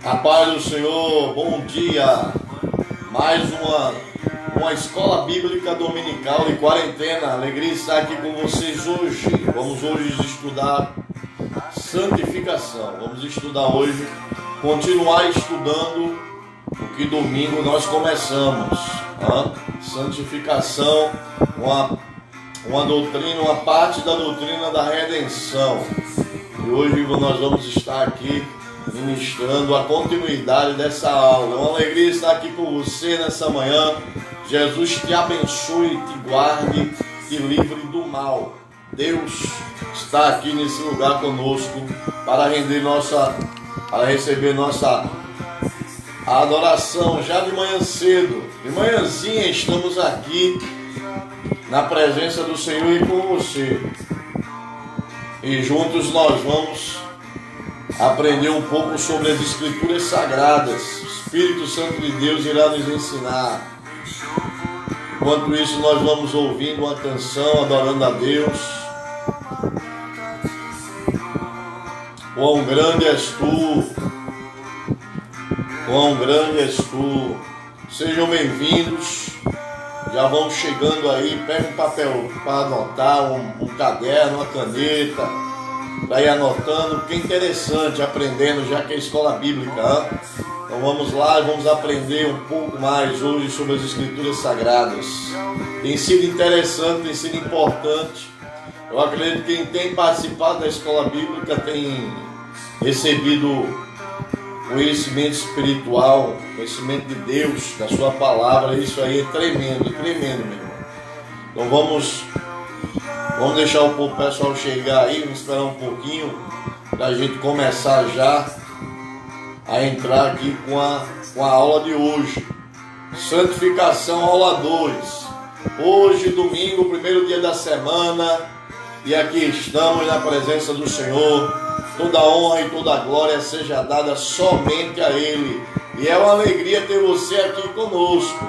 A paz do Senhor, bom dia. Mais uma escola bíblica dominical de quarentena. Alegria estar aqui com vocês hoje. Vamos hoje estudar santificação. Vamos estudar hoje, continuar estudando o que domingo nós começamos. Santificação, uma doutrina, uma parte da doutrina da redenção. E hoje nós vamos estar aqui ministrando a continuidade dessa aula. É uma alegria estar aqui com você nessa manhã. Jesus te abençoe, te guarde, te livre do mal. Deus está aqui nesse lugar conosco para receber nossa adoração já de manhã cedo. De manhãzinha estamos aqui na presença do Senhor e com você. E juntos nós vamos aprender um pouco sobre as Escrituras Sagradas. O Espírito Santo de Deus irá nos ensinar. Enquanto isso, nós vamos ouvindo uma canção, adorando a Deus. Quão grande és tu, quão grande és tu. Sejam bem-vindos. Já vão chegando aí, pega um papel para anotar, um caderno, uma caneta, para ir anotando, porque é interessante, aprendendo, já que é escola bíblica. Então vamos lá, vamos aprender um pouco mais hoje sobre as Escrituras Sagradas. Tem sido interessante, tem sido importante. Eu acredito que quem tem participado da escola bíblica tem recebido conhecimento espiritual, conhecimento de Deus, da sua palavra. Isso aí é tremendo, tremendo, meu irmão. Então vamos deixar o pessoal chegar aí, vamos esperar um pouquinho para a gente começar já a entrar aqui com a aula de hoje. Santificação, aula 2. Hoje, domingo, primeiro dia da semana, e aqui estamos na presença do Senhor. Toda honra e toda glória seja dada somente a Ele. E é uma alegria ter você aqui conosco.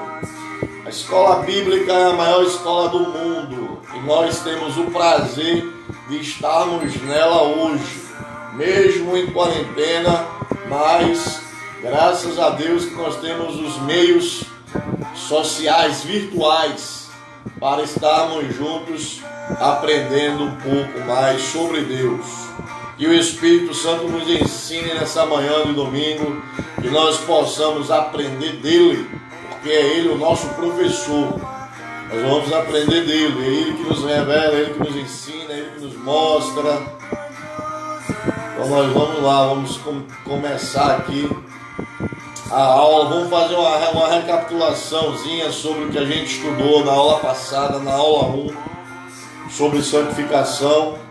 A escola bíblica é a maior escola do mundo. E nós temos o prazer de estarmos nela hoje. Mesmo em quarentena, mas graças a Deus que nós temos os meios sociais, virtuais, para estarmos juntos aprendendo um pouco mais sobre Deus. Que o Espírito Santo nos ensine nessa manhã de domingo, que nós possamos aprender dele, porque é ele o nosso professor. Nós vamos aprender dele, é ele que nos revela, é ele que nos ensina, é ele que nos mostra. Então nós vamos lá, vamos começar aqui a aula. Vamos fazer uma recapitulaçãozinha sobre o que a gente estudou na aula passada, na aula 1, sobre santificação.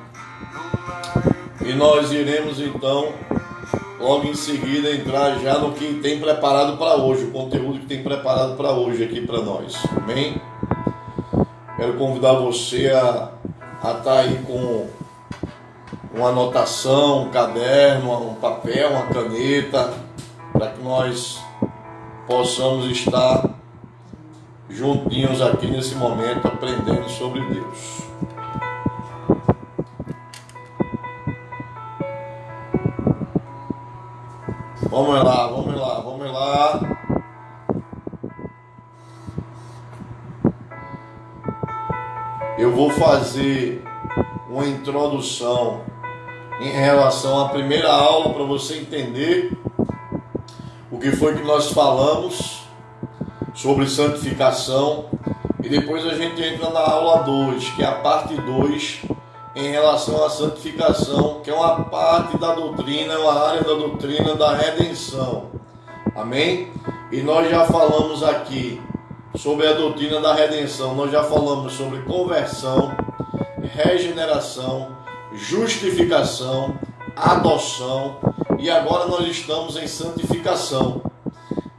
E nós iremos então, logo em seguida, entrar já no que tem preparado para hoje, o conteúdo que tem preparado para hoje aqui para nós. Amém? Quero convidar você a estar aí com uma anotação, um caderno, um papel, uma caneta, para que nós possamos estar juntinhos aqui nesse momento, aprendendo sobre Deus. Vamos lá. Eu vou fazer uma introdução em relação à primeira aula para você entender o que foi que nós falamos sobre santificação, e depois a gente entra na aula 2, que é a parte 2 em relação à santificação, que é uma parte da doutrina, uma área da doutrina da redenção. Amém? E nós já falamos aqui sobre a doutrina da redenção, nós já falamos sobre conversão, regeneração, justificação, adoção, e agora nós estamos em santificação.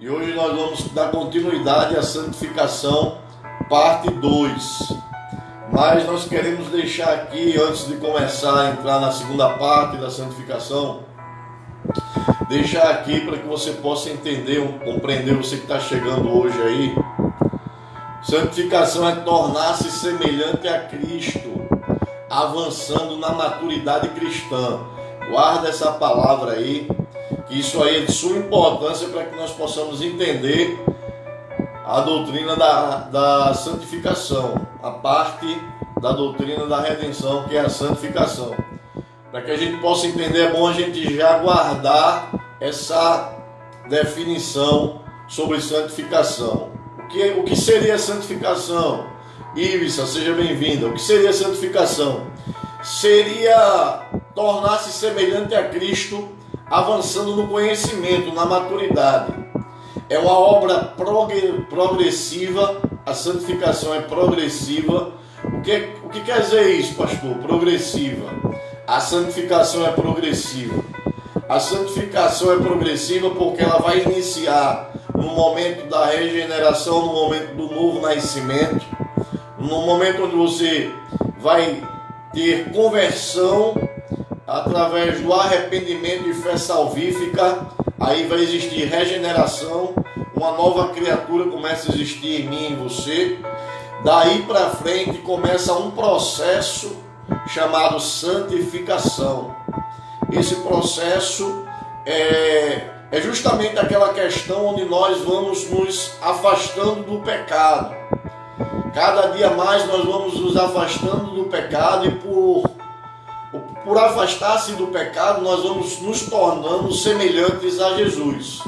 E hoje nós vamos dar continuidade à santificação, parte 2. Mas nós queremos deixar aqui, antes de começar a entrar na segunda parte da santificação, deixar aqui para que você possa entender, compreender, você que está chegando hoje aí. Santificação é tornar-se semelhante a Cristo, avançando na maturidade cristã. Guarda essa palavra aí, que isso aí é de suma importância para que nós possamos entender a doutrina da santificação, a parte da doutrina da redenção, que é a santificação. Para que a gente possa entender, é bom a gente já guardar essa definição sobre santificação. O que seria santificação? Ivissa, seja bem-vinda. O que seria santificação? Seria tornar-se semelhante a Cristo, avançando no conhecimento, na maturidade. É uma obra progressiva, a santificação é progressiva. O que quer dizer isso, pastor? Progressiva. A santificação é progressiva. A santificação é progressiva porque ela vai iniciar no momento da regeneração, no momento do novo nascimento, no momento onde você vai ter conversão através do arrependimento e fé salvífica. Aí vai existir regeneração, uma nova criatura começa a existir em mim e em você. Daí para frente começa um processo chamado santificação. Esse processo é justamente aquela questão onde nós vamos nos afastando do pecado. Cada dia mais nós vamos nos afastando do pecado, e por afastar-se do pecado, nós vamos nos tornando semelhantes a Jesus.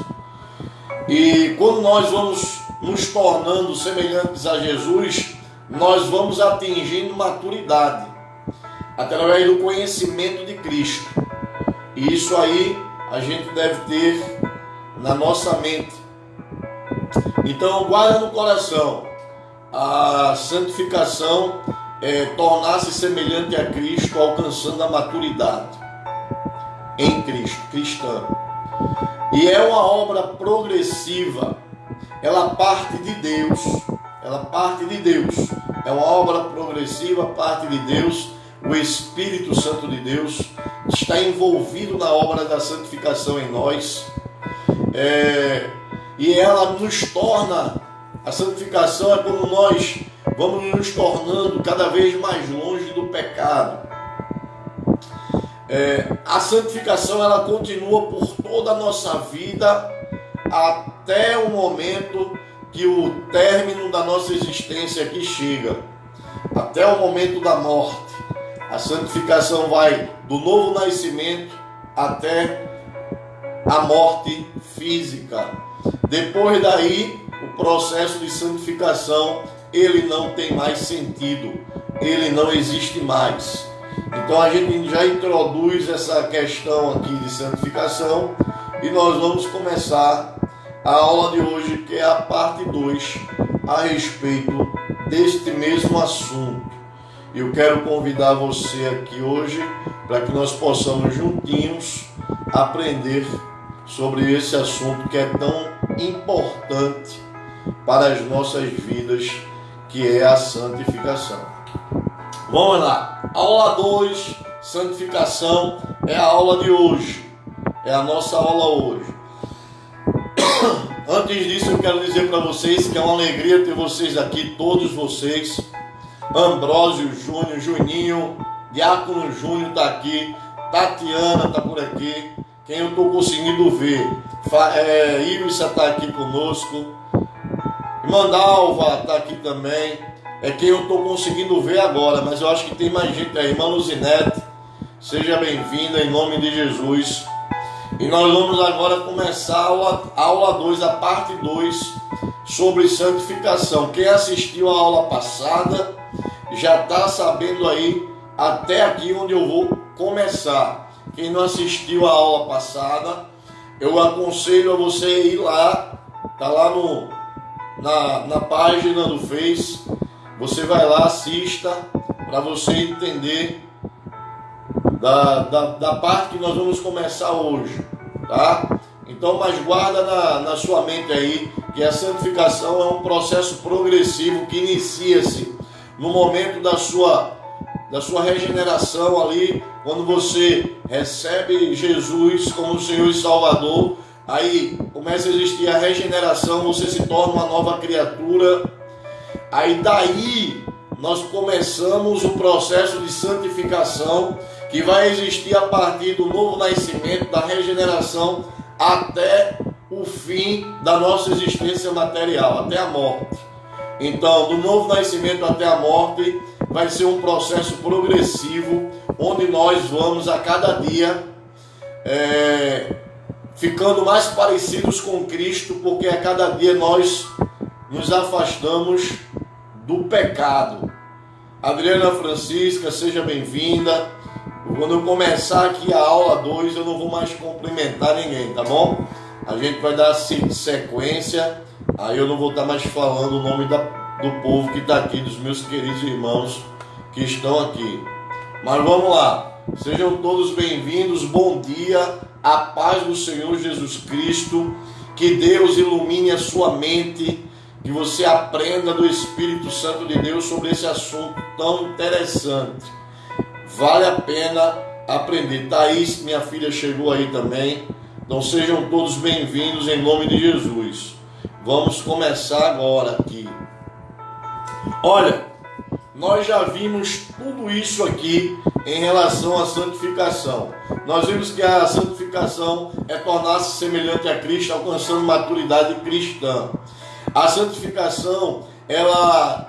E quando nós vamos nos tornando semelhantes a Jesus, nós vamos atingindo maturidade através do conhecimento de Cristo. E isso aí a gente deve ter na nossa mente. Então guarda no coração, a santificação é tornar-se semelhante a Cristo, alcançando a maturidade em Cristo, cristã. E é uma obra progressiva, ela parte de Deus, é uma obra progressiva, parte de Deus. O Espírito Santo de Deus está envolvido na obra da santificação em nós, e ela nos torna, a santificação é quando nós vamos nos tornando cada vez mais longe do pecado. A santificação ela continua por toda a nossa vida, até o momento que o término da nossa existência aqui chega, até o momento da morte. A santificação vai do novo nascimento até a morte física. Depois daí, o processo de santificação, ele não tem mais sentido, ele não existe mais. Então a gente já introduz essa questão aqui de santificação e nós vamos começar a aula de hoje, que é a parte 2, a respeito deste mesmo assunto. Eu quero convidar você aqui hoje para que nós possamos juntinhos aprender sobre esse assunto que é tão importante para as nossas vidas, que é a santificação. Vamos lá, aula 2, santificação, é a aula de hoje, é a nossa aula hoje. Antes disso, eu quero dizer para vocês que é uma alegria ter vocês aqui, todos vocês. Ambrósio Júnior, Juninho, Diácono Júnior está aqui, Tatiana está por aqui, quem eu estou conseguindo ver, Ivissa está aqui conosco, Mandalva está aqui também, é quem eu estou conseguindo ver agora, mas eu acho que tem mais gente aí. Irmã Luzinete, seja bem-vinda em nome de Jesus. E nós vamos agora começar a aula 2, a parte 2, sobre santificação. Quem assistiu a aula passada já está sabendo aí até aqui onde eu vou começar. Quem não assistiu a aula passada, eu aconselho a você ir lá, está lá na página do Face, você vai lá, assista, para você entender da parte que nós vamos começar hoje, tá? Então, mas guarda na sua mente aí que a santificação é um processo progressivo que inicia-se no momento da sua regeneração ali, quando você recebe Jesus como Senhor e Salvador. Aí começa a existir a regeneração, você se torna uma nova criatura. Aí daí nós começamos o processo de santificação, que vai existir a partir do novo nascimento, da regeneração, até o fim da nossa existência material, até a morte. Então, do novo nascimento até a morte, vai ser um processo progressivo, onde nós vamos a cada dia ficando mais parecidos com Cristo, porque a cada dia nós nos afastamos do pecado. Adriana Francisca, seja bem-vinda. Quando eu começar aqui a aula 2, eu não vou mais cumprimentar ninguém, tá bom? A gente vai dar sequência, aí eu não vou estar mais falando o nome do povo que está aqui, dos meus queridos irmãos que estão aqui. Mas vamos lá, sejam todos bem-vindos, bom dia, a paz do Senhor Jesus Cristo, que Deus ilumine a sua mente, que você aprenda do Espírito Santo de Deus sobre esse assunto tão interessante. Vale a pena aprender. Thaís, minha filha, chegou aí também. Então sejam todos bem-vindos em nome de Jesus. Vamos começar agora aqui. Olha, nós já vimos tudo isso aqui em relação à santificação. Nós vimos que a santificação é tornar-se semelhante a Cristo, alcançando maturidade cristã. A santificação, ela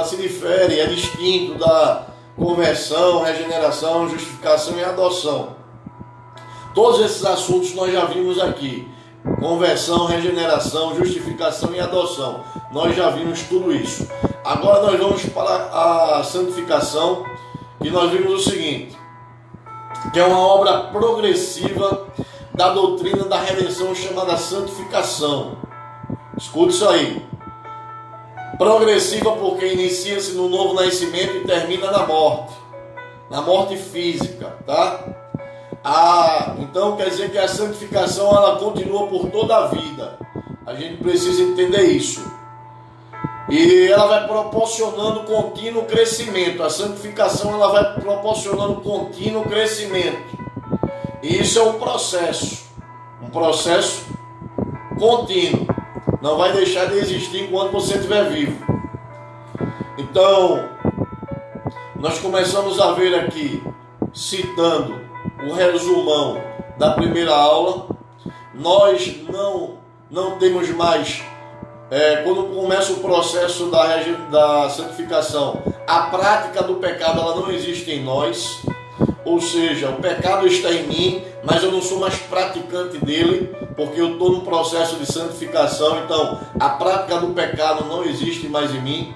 se difere, é distinto da conversão, regeneração, justificação e adoção. Todos esses assuntos nós já vimos aqui. Conversão, regeneração, justificação e adoção. Nós já vimos tudo isso. Agora nós vamos para a santificação, que nós vimos o seguinte, que é uma obra progressiva da doutrina da redenção chamada santificação. Escute isso aí. Progressiva porque inicia-se no novo nascimento e termina na morte física, tá? Então quer dizer que a santificação ela continua por toda a vida. A gente precisa entender isso. E ela vai proporcionando contínuo crescimento. A santificação ela vai proporcionando contínuo crescimento. E isso é um processo contínuo. Não vai deixar de existir enquanto você estiver vivo. Então, nós começamos a ver aqui, citando o resumão da primeira aula. Nós não temos mais, quando começa o processo da santificação, a prática do pecado ela não existe em nós. Ou seja, o pecado está em mim, mas eu não sou mais praticante dele, porque eu estou no processo de santificação. Então, a prática do pecado não existe mais em mim.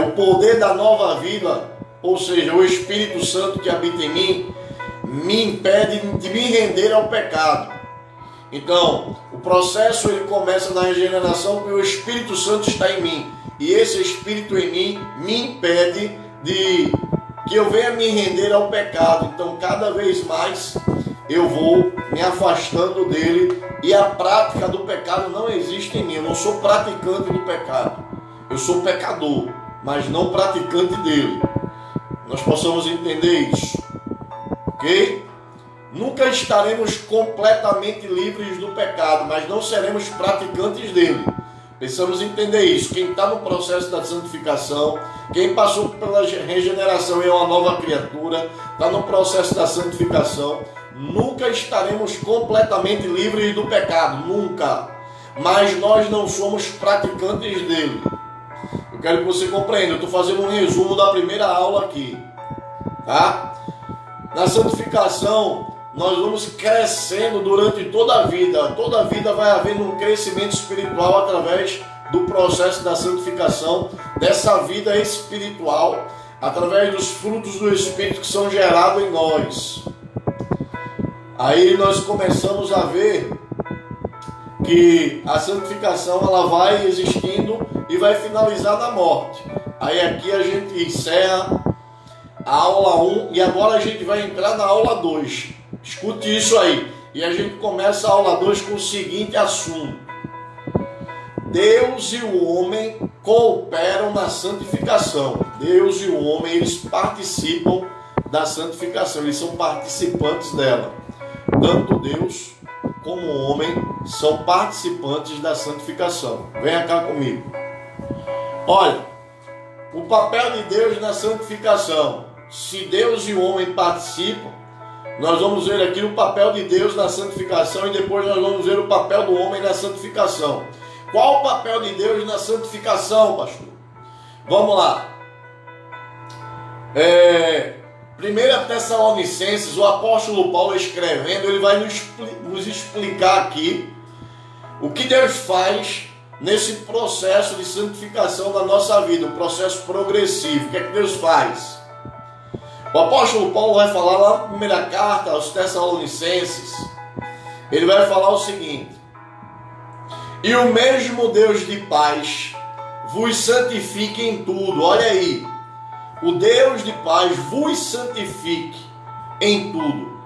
O poder da nova vida, ou seja, o Espírito Santo que habita em mim, me impede de me render ao pecado. Então, o processo ele começa na regeneração, porque o Espírito Santo está em mim. E esse Espírito em mim me impede de que eu venha me render ao pecado. Então, cada vez mais eu vou me afastando dele e a prática do pecado não existe em mim. Eu não sou praticante do pecado. Eu sou pecador, mas não praticante dele. Nós possamos entender isso, ok? Nunca estaremos completamente livres do pecado, mas não seremos praticantes dele. Precisamos entender isso. Quem está no processo da santificação, quem passou pela regeneração e é uma nova criatura, está no processo da santificação, nunca estaremos completamente livres do pecado, nunca. Mas nós não somos praticantes dele. Eu quero que você compreenda, eu estou fazendo um resumo da primeira aula aqui, tá? Na santificação, nós vamos crescendo durante toda a vida. Toda a vida vai havendo um crescimento espiritual através do processo da santificação, dessa vida espiritual, através dos frutos do Espírito que são gerados em nós. Aí nós começamos a ver que a santificação ela vai existindo e vai finalizar na morte. Aí aqui a gente encerra a aula 1 e agora a gente vai entrar na aula 2. Escute isso aí. E a gente começa a aula 2 com o seguinte assunto: Deus e o homem cooperam na santificação. Deus e o homem, eles participam da santificação. Eles são participantes dela. Tanto Deus como o homem são participantes da santificação. Venha cá comigo. Olha, o papel de Deus na santificação. Se Deus e o homem participam, Nós vamos ver aqui o papel de Deus na santificação e depois nós vamos ver o papel do homem na santificação. Qual o papel de Deus na santificação, pastor? Vamos lá. 1 Tessalonicenses, o apóstolo Paulo escrevendo, ele vai nos explicar aqui o que Deus faz nesse processo de santificação da nossa vida, um processo progressivo. O que é que Deus faz? O apóstolo Paulo vai falar lá na primeira carta aos Tessalonicenses, ele vai falar o seguinte: e o mesmo Deus de paz vos santifique em tudo. Olha aí, o Deus de paz vos santifique em tudo,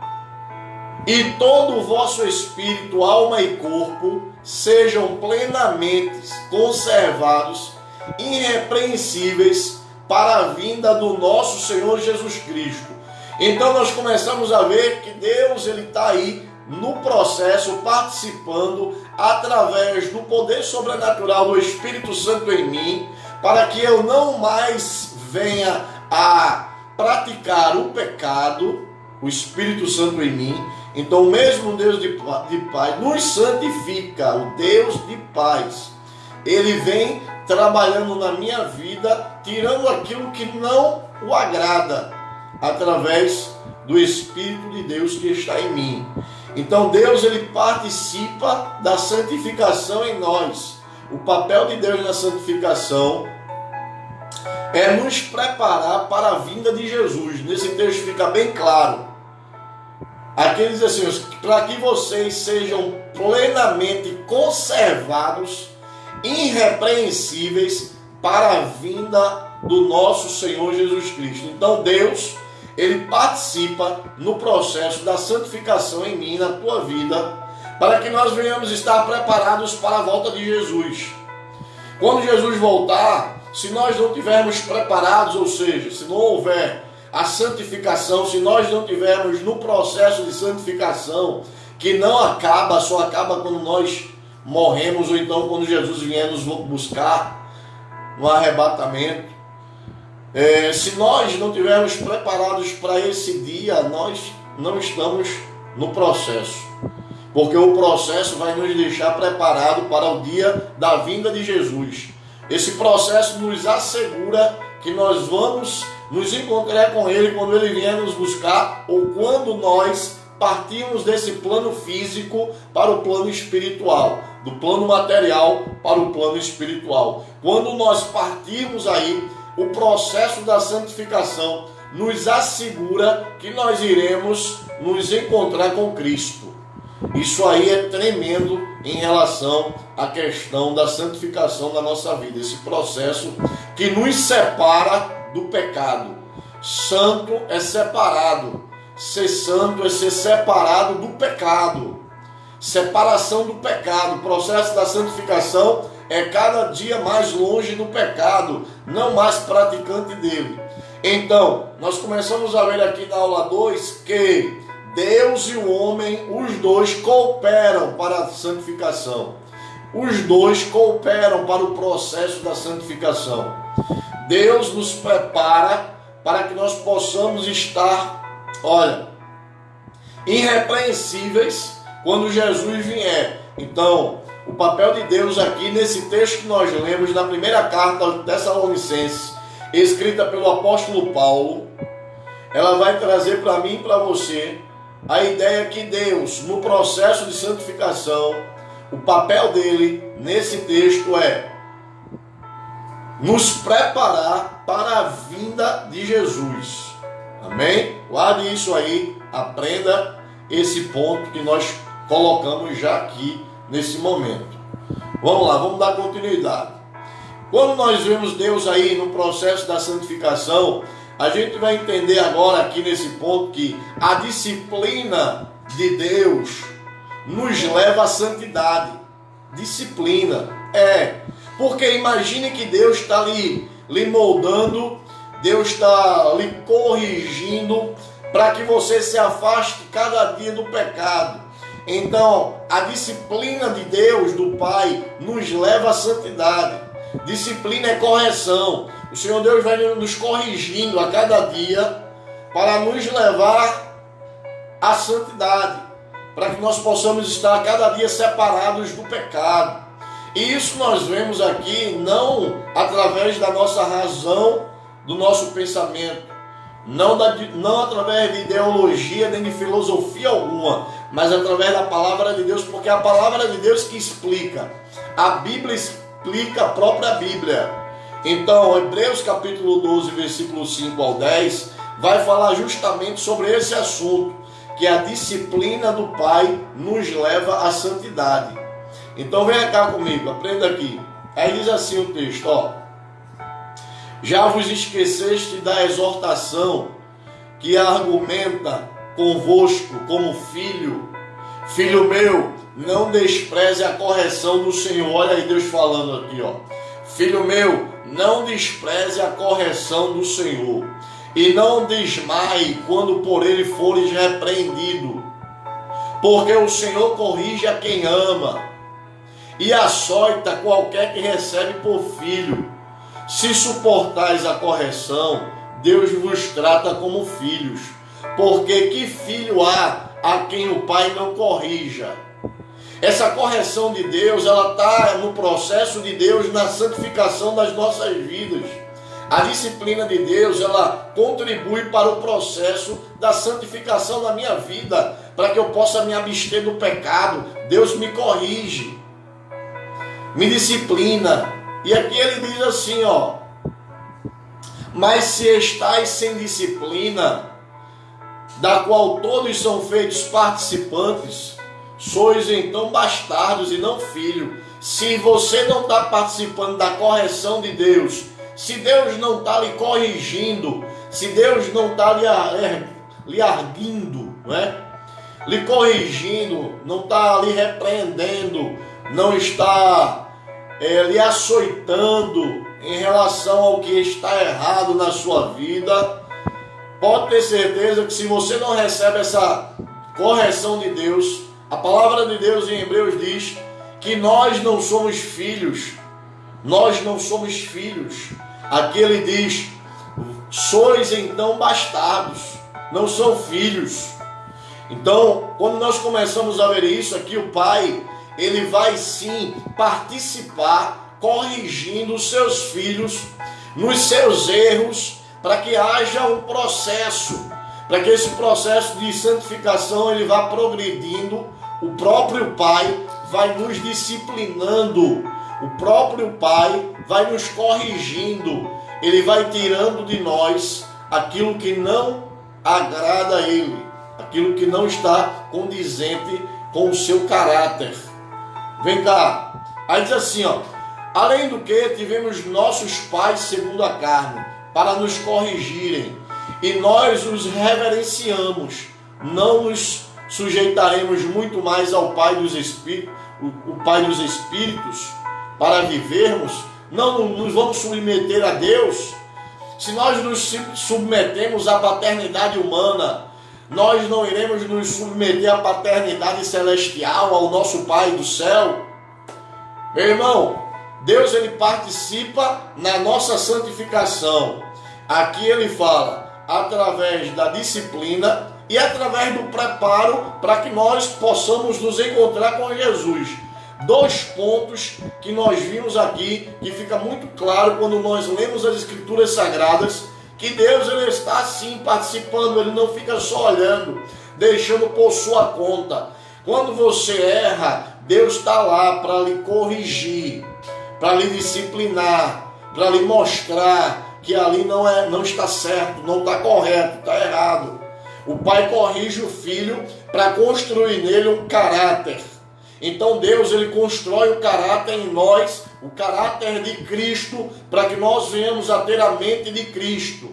e todo o vosso espírito, alma e corpo sejam plenamente conservados, irrepreensíveis, para a vinda do nosso Senhor Jesus Cristo. Então nós começamos a ver que Deus está aí no processo, participando através do poder sobrenatural do Espírito Santo em mim, para que eu não mais venha a praticar o pecado, o Espírito Santo em mim. Então o mesmo Deus de paz nos santifica, o Deus de paz. Ele vem trabalhando na minha vida, tirando aquilo que não o agrada, através do Espírito de Deus que está em mim. Então Deus, ele participa da santificação em nós. O papel de Deus na santificação é nos preparar para a vinda de Jesus. Nesse texto fica bem claro. Aqui diz assim: para que vocês sejam plenamente conservados, irrepreensíveis, para a vinda do nosso Senhor Jesus Cristo. Então Deus, ele participa no processo da santificação em mim, na tua vida, para que nós venhamos estar preparados para a volta de Jesus. Quando Jesus voltar, se nós não estivermos preparados, ou seja, se não houver a santificação, se nós não tivermos no processo de santificação, que não acaba, só acaba quando nós morremos, ou então quando Jesus vier nos buscar no arrebatamento, se nós não estivermos preparados para esse dia, nós não estamos no processo, porque o processo vai nos deixar preparados para o dia da vinda de Jesus. Esse processo nos assegura que nós vamos nos encontrar com Ele quando Ele vier nos buscar, ou quando nós partimos desse plano físico para o plano espiritual, do plano material para o plano espiritual. Quando nós partirmos aí, o processo da santificação nos assegura que nós iremos nos encontrar com Cristo. Isso aí é tremendo em relação à questão da santificação da nossa vida. Esse processo que nos separa do pecado. Santo é separado. Ser santo é ser separado do pecado. Separação do pecado. O processo da santificação é cada dia mais longe do pecado, não mais praticante dele. Então, nós começamos a ver aqui na aula 2 que Deus e o homem, os dois cooperam para a santificação. Os dois cooperam para o processo da santificação. Deus nos prepara para que nós possamos estar, irrepreensíveis quando Jesus vier. Então, o papel de Deus aqui nesse texto que nós lemos na primeira carta aos Tessalonicenses, escrita pelo apóstolo Paulo, ela vai trazer para mim e para você a ideia que Deus, no processo de santificação, o papel dele nesse texto é nos preparar para a vinda de Jesus. Amém? Guarde isso aí, aprenda esse ponto que nós colocamos já aqui nesse momento. Vamos lá, vamos dar continuidade. Quando nós vemos Deus aí no processo da santificação, a gente vai entender agora aqui nesse ponto que a disciplina de Deus nos leva à santidade. Disciplina, porque imagine que Deus está lhe moldando, Deus está lhe corrigindo para que você se afaste cada dia do pecado. Então, a disciplina de Deus, do Pai, nos leva à santidade. Disciplina é correção. O Senhor Deus vai nos corrigindo a cada dia para nos levar à santidade, para que nós possamos estar cada dia separados do pecado. E isso nós vemos aqui não através da nossa razão, do nosso pensamento, não através de ideologia nem de filosofia alguma, mas através da palavra de Deus, porque é a palavra de Deus que explica. A Bíblia explica a própria Bíblia. Então, Hebreus capítulo 12, versículo 5 ao 10, vai falar justamente sobre esse assunto, que a disciplina do Pai nos leva à santidade. Então venha cá comigo, aprenda aqui. Aí diz assim o texto, ó: já vos esqueceste da exortação que argumenta convosco como filho. Filho meu, não despreze a correção do Senhor. Olha aí Deus falando aqui, ó. Filho meu, não despreze a correção do Senhor, e não desmaie quando por ele fores repreendido, porque o Senhor corrige a quem ama, e açoita qualquer que recebe por filho. Se suportais a correção, Deus vos trata como filhos, porque que filho há a quem o Pai não corrija? Essa correção de Deus, ela está no processo de Deus na santificação das nossas vidas. A disciplina de Deus, ela contribui para o processo da santificação da minha vida, para que eu possa me abster do pecado. Deus me corrige, me disciplina. E aqui ele diz assim, ó: mas se estáis sem disciplina, da qual todos são feitos participantes, sois então bastardos e não filhos. Se você não está participando da correção de Deus, se Deus não está lhe corrigindo, se Deus não está lhe arguindo, não é? Lhe corrigindo, não está lhe repreendendo, não está lhe açoitando em relação ao que está errado na sua vida, pode ter certeza que se você não recebe essa correção de Deus, a palavra de Deus em Hebreus diz que nós não somos filhos. Nós não somos filhos. Aqui ele diz: sois então bastardos, não são filhos. Então, quando nós começamos a ver isso aqui, o Pai, ele vai sim participar, corrigindo os seus filhos nos seus erros, para que haja um processo, para que esse processo de santificação ele vá progredindo. O próprio Pai vai nos disciplinando, o próprio Pai vai nos corrigindo, ele vai tirando de nós aquilo que não agrada a ele, aquilo que não está condizente com o seu caráter. Vem cá, aí diz assim, ó: além do que tivemos nossos pais segundo a carne, para nos corrigirem, e nós os reverenciamos, não nos sujeitaremos muito mais ao Pai dos Espíritos, o Pai dos Espíritos, para vivermos? Não nos vamos submeter a Deus? Se nós nos submetemos à paternidade humana, nós não iremos nos submeter à paternidade celestial, ao nosso Pai do céu? Meu irmão, Deus ele participa na nossa santificação. Aqui ele fala através da disciplina e através do preparo para que nós possamos nos encontrar com Jesus. Dois pontos que nós vimos aqui, que fica muito claro quando nós lemos as Escrituras Sagradas, que Deus ele está sim participando, ele não fica só olhando, deixando por sua conta. Quando você erra, Deus está lá para lhe corrigir, para lhe disciplinar, para lhe mostrar que ali não está certo, não está correto, está errado. O Pai corrige o Filho para construir nele um caráter. Então Deus ele constrói o caráter em nós, o caráter de Cristo, para que nós venhamos a ter a mente de Cristo.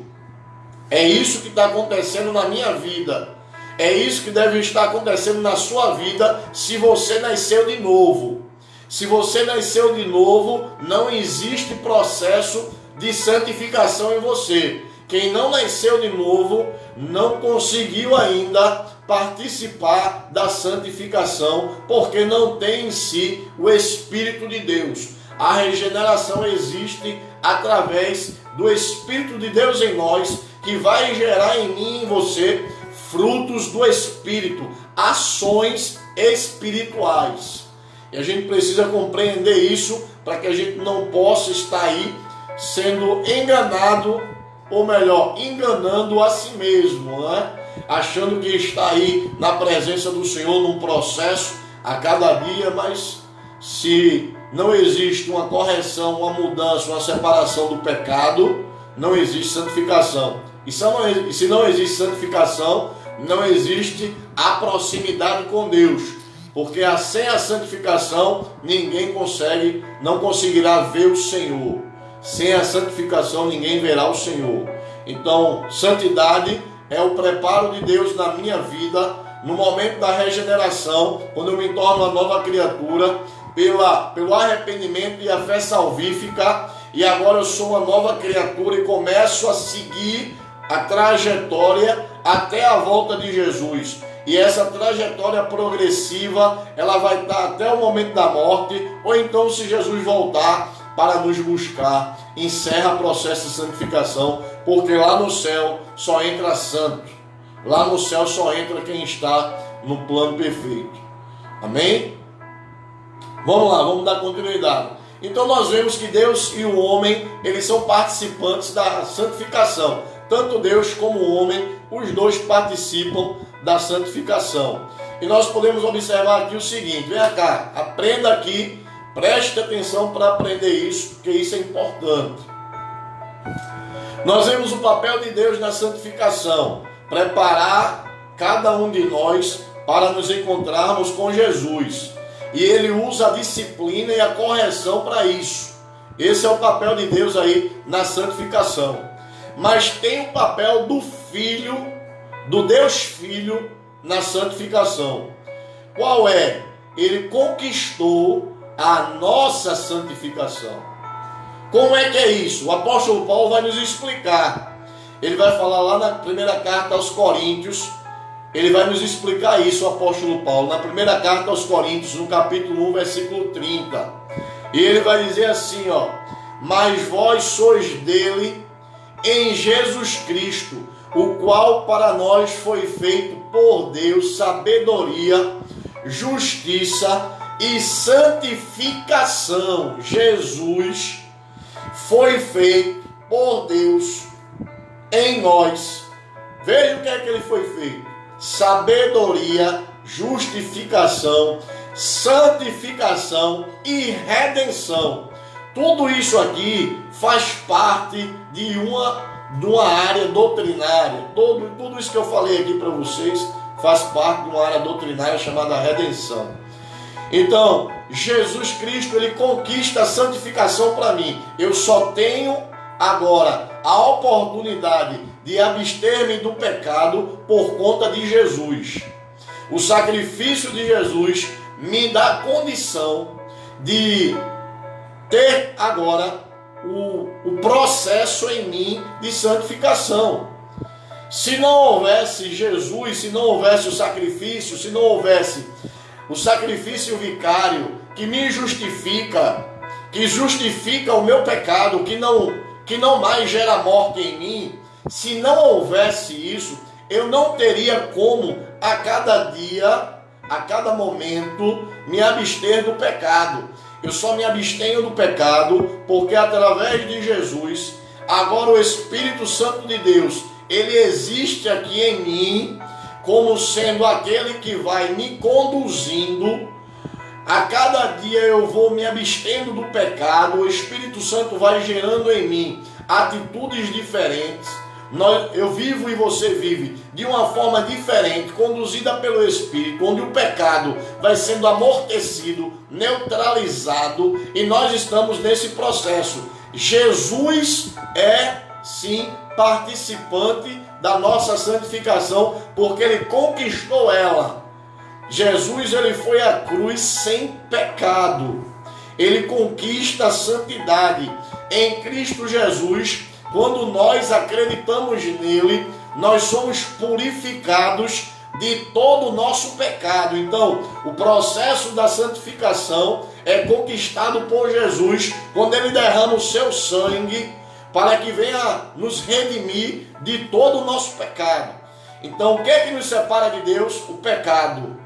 É isso que está acontecendo na minha vida. É isso que deve estar acontecendo na sua vida se você nasceu de novo. Se você nasceu de novo, não existe processo de santificação em você. Quem não nasceu de novo não conseguiu ainda participar da santificação, porque não tem em si o Espírito de Deus. A regeneração existe através do Espírito de Deus em nós, que vai gerar em mim e em você frutos do Espírito, ações espirituais. E a gente precisa compreender isso para que a gente não possa estar aí sendo enganado, ou melhor, enganando a si mesmo, né? Achando que está aí na presença do Senhor num processo a cada dia, mas se não existe uma correção, uma mudança, uma separação do pecado, não existe santificação. E se não existe santificação, não existe a proximidade com Deus. Porque sem a santificação, ninguém não conseguirá ver o Senhor. Sem a santificação, ninguém verá o Senhor. Então, santidade é o preparo de Deus na minha vida, no momento da regeneração, quando eu me torno uma nova criatura, pelo arrependimento e a fé salvífica, e agora eu sou uma nova criatura e começo a seguir a trajetória até a volta de Jesus. E essa trajetória progressiva, ela vai estar até o momento da morte, ou então se Jesus voltar para nos buscar, encerra o processo de santificação, porque lá no céu só entra santo. Lá no céu só entra quem está no plano perfeito. Amém? Vamos lá, vamos dar continuidade. Então nós vemos que Deus e o homem, eles são participantes da santificação. Tanto Deus como o homem, os dois participam da santificação. E nós podemos observar aqui o seguinte, vem cá, aprenda aqui, preste atenção para aprender isso, porque isso é importante. Nós vemos o papel de Deus na santificação, preparar cada um de nós para nos encontrarmos com Jesus. E Ele usa a disciplina e a correção para isso. Esse é o papel de Deus aí na santificação. Mas tem o papel do Filho, do Deus Filho, na santificação. Qual é? Ele conquistou a nossa santificação. Como é que é isso? O apóstolo Paulo vai nos explicar. Ele vai falar lá na primeira carta aos Coríntios, ele vai nos explicar isso, o apóstolo Paulo, na primeira carta aos Coríntios, no capítulo 1, versículo 30. E ele vai dizer assim, ó: mas vós sois dele em Jesus Cristo, o qual para nós foi feito por Deus sabedoria, justiça e santificação. Jesus foi feito por Deus em nós. Veja o que é que ele foi feito: sabedoria, justificação, santificação e redenção. Tudo isso aqui faz parte de uma área doutrinária. Tudo isso que eu falei aqui para vocês faz parte de uma área doutrinária chamada redenção. Então, Jesus Cristo, ele conquista a santificação para mim. Eu só tenho agora a oportunidade de abster-me do pecado por conta de Jesus. O sacrifício de Jesus me dá condição de ter agora o processo em mim de santificação. Se não houvesse Jesus, se não houvesse o sacrifício, se não houvesse o sacrifício vicário que me justifica, que justifica o meu pecado, que não mais gera morte em mim, se não houvesse isso, eu não teria como a cada dia, a cada momento, me abster do pecado. Eu só me abstenho do pecado porque através de Jesus, agora o Espírito Santo de Deus, ele existe aqui em mim, como sendo aquele que vai me conduzindo. A cada dia eu vou me abstendo do pecado, o Espírito Santo vai gerando em mim atitudes diferentes. Eu vivo e você vive de uma forma diferente, conduzida pelo Espírito, onde o pecado vai sendo amortecido, neutralizado, e nós estamos nesse processo. Jesus é, sim, participante da nossa santificação, porque ele conquistou ela. Jesus, ele foi à cruz sem pecado. Ele conquista a santidade. Em Cristo Jesus, quando nós acreditamos nele, nós somos purificados de todo o nosso pecado. Então, o processo da santificação é conquistado por Jesus, quando ele derrama o seu sangue, para que venha nos redimir de todo o nosso pecado. Então, o que é que nos separa de Deus? O pecado.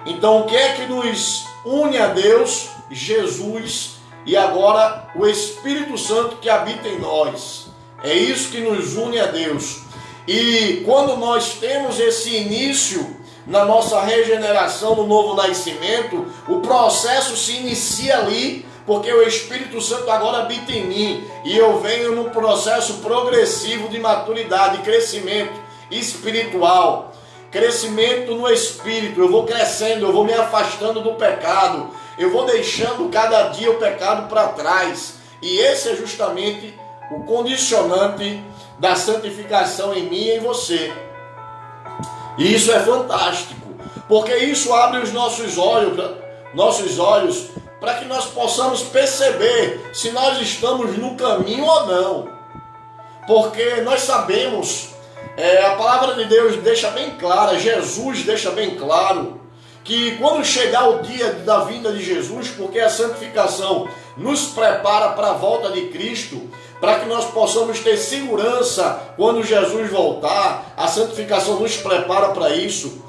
Então, o que é que nos une a Deus? Jesus e agora o Espírito Santo que habita em nós. É isso que nos une a Deus. E quando nós temos esse início na nossa regeneração, no novo nascimento, o processo se inicia ali, porque o Espírito Santo agora habita em mim e eu venho num processo progressivo de maturidade, crescimento espiritual, crescimento no Espírito. Eu vou crescendo, eu vou me afastando do pecado, eu vou deixando cada dia o pecado para trás, e esse é justamente o condicionante da santificação em mim e em você. E isso é fantástico, porque isso abre os nossos olhos para que nós possamos perceber se nós estamos no caminho ou não. Porque nós sabemos, a palavra de Deus deixa bem clara, Jesus deixa bem claro, que quando chegar o dia da vinda de Jesus, porque a santificação nos prepara para a volta de Cristo, para que nós possamos ter segurança quando Jesus voltar, a santificação nos prepara para isso.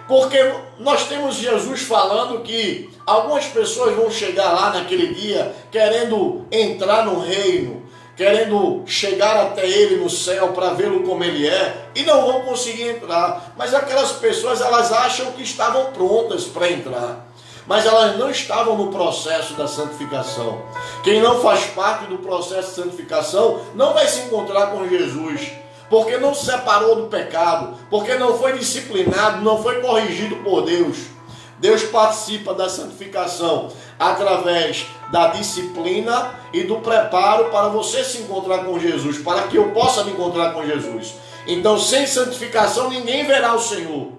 Porque nós temos Jesus falando que algumas pessoas vão chegar lá naquele dia querendo entrar no reino, querendo chegar até Ele no céu para vê-lo como Ele é, e não vão conseguir entrar. Mas aquelas pessoas, elas acham que estavam prontas para entrar, mas elas não estavam no processo da santificação. Quem não faz parte do processo de santificação não vai se encontrar com Jesus, porque não se separou do pecado, porque não foi disciplinado, não foi corrigido por Deus. Deus participa da santificação através da disciplina e do preparo para você se encontrar com Jesus, para que eu possa me encontrar com Jesus. Então, sem santificação, ninguém verá o Senhor.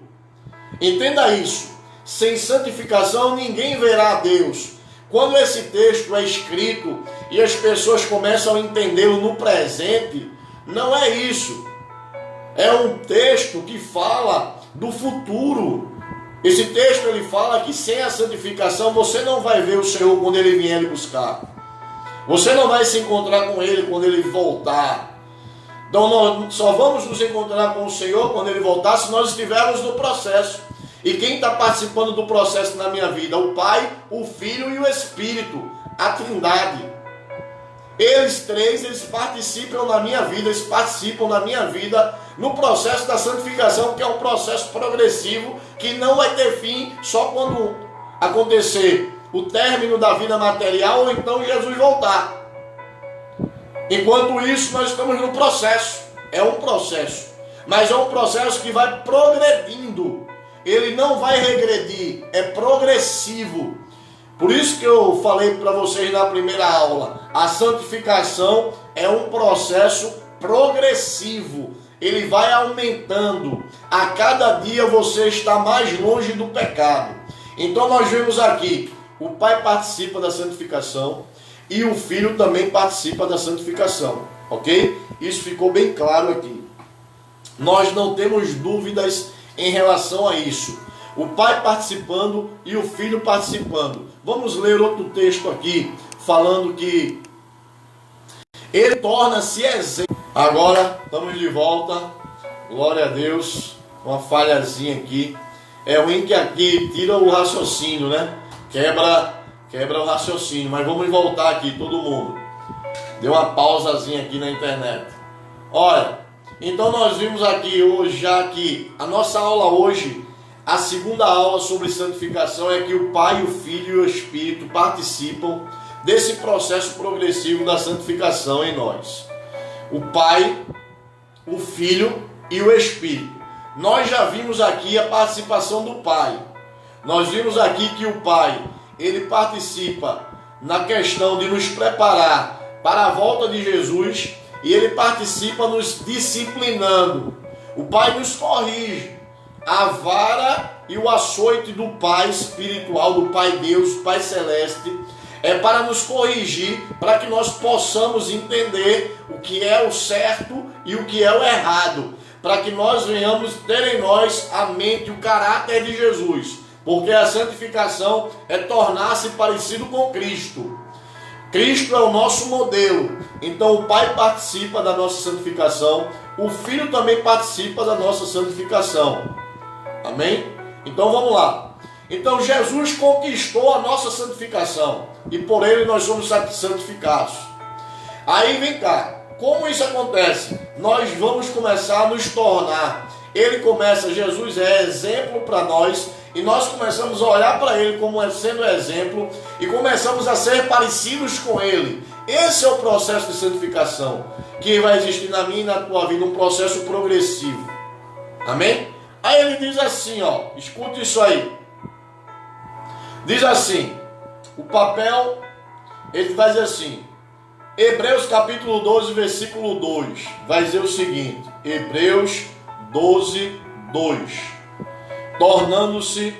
Entenda isso. Sem santificação, ninguém verá a Deus. Quando esse texto é escrito e as pessoas começam a entendê-lo no presente, não é isso. É um texto que fala do futuro. Esse texto ele fala que sem a santificação você não vai ver o Senhor quando Ele vier lhe buscar. Você não vai se encontrar com Ele quando Ele voltar. Então nós só vamos nos encontrar com o Senhor quando Ele voltar se nós estivermos no processo. E quem está participando do processo na minha vida? O Pai, o Filho e o Espírito, a Trindade. Eles três, eles participam na minha vida, no processo da santificação, que é um processo progressivo, que não vai ter fim só quando acontecer o término da vida material ou então Jesus voltar. Enquanto isso, nós estamos no processo. É um processo, mas é um processo que vai progredindo. Ele não vai regredir, é progressivo. Por isso que eu falei para vocês na primeira aula, a santificação é um processo progressivo. Ele vai aumentando. A cada dia você está mais longe do pecado. Então nós vemos aqui, o Pai participa da santificação e o Filho também participa da santificação. Ok? Isso ficou bem claro aqui. Nós não temos dúvidas em relação a isso. O Pai participando e o Filho participando. Vamos ler outro texto aqui, falando que Ele torna-se exemplo. Agora, estamos de volta. Glória a Deus. Uma falhazinha aqui. É ruim que aqui tira o raciocínio, né? Quebra o raciocínio. Mas vamos voltar aqui, todo mundo. Deu uma pausazinha aqui na internet. Olha, então nós vimos aqui hoje, já que a nossa aula hoje, a segunda aula sobre santificação, é que o Pai, o Filho e o Espírito participam desse processo progressivo da santificação em nós. O Pai, o Filho e o Espírito. Nós já vimos aqui a participação do Pai. Nós vimos aqui que o Pai, ele participa na questão de nos preparar para a volta de Jesus e ele participa nos disciplinando. O Pai nos corrige. A vara e o açoite do Pai espiritual, do Pai Deus, Pai Celeste, é para nos corrigir, para que nós possamos entender o que é o certo e o que é o errado, para que nós venhamos ter em nós a mente, o caráter de Jesus, porque a santificação é tornar-se parecido com Cristo. Cristo é o nosso modelo. Então o Pai participa da nossa santificação, o Filho também participa da nossa santificação. Amém? Então vamos lá. Então Jesus conquistou a nossa santificação e por ele nós somos santificados. Aí vem cá, como isso acontece? Nós vamos começar a nos tornar. Ele começa, Jesus é exemplo para nós e nós começamos a olhar para ele como sendo exemplo e começamos a ser parecidos com ele. Esse é o processo de santificação que vai existir na minha e na tua vida, um processo progressivo. Amém? Aí ele diz assim, ó, escuta isso aí. Diz assim, o papel, ele vai dizer assim, Hebreus capítulo 12, versículo 2, vai dizer o seguinte, Hebreus 12, 2, tornando-se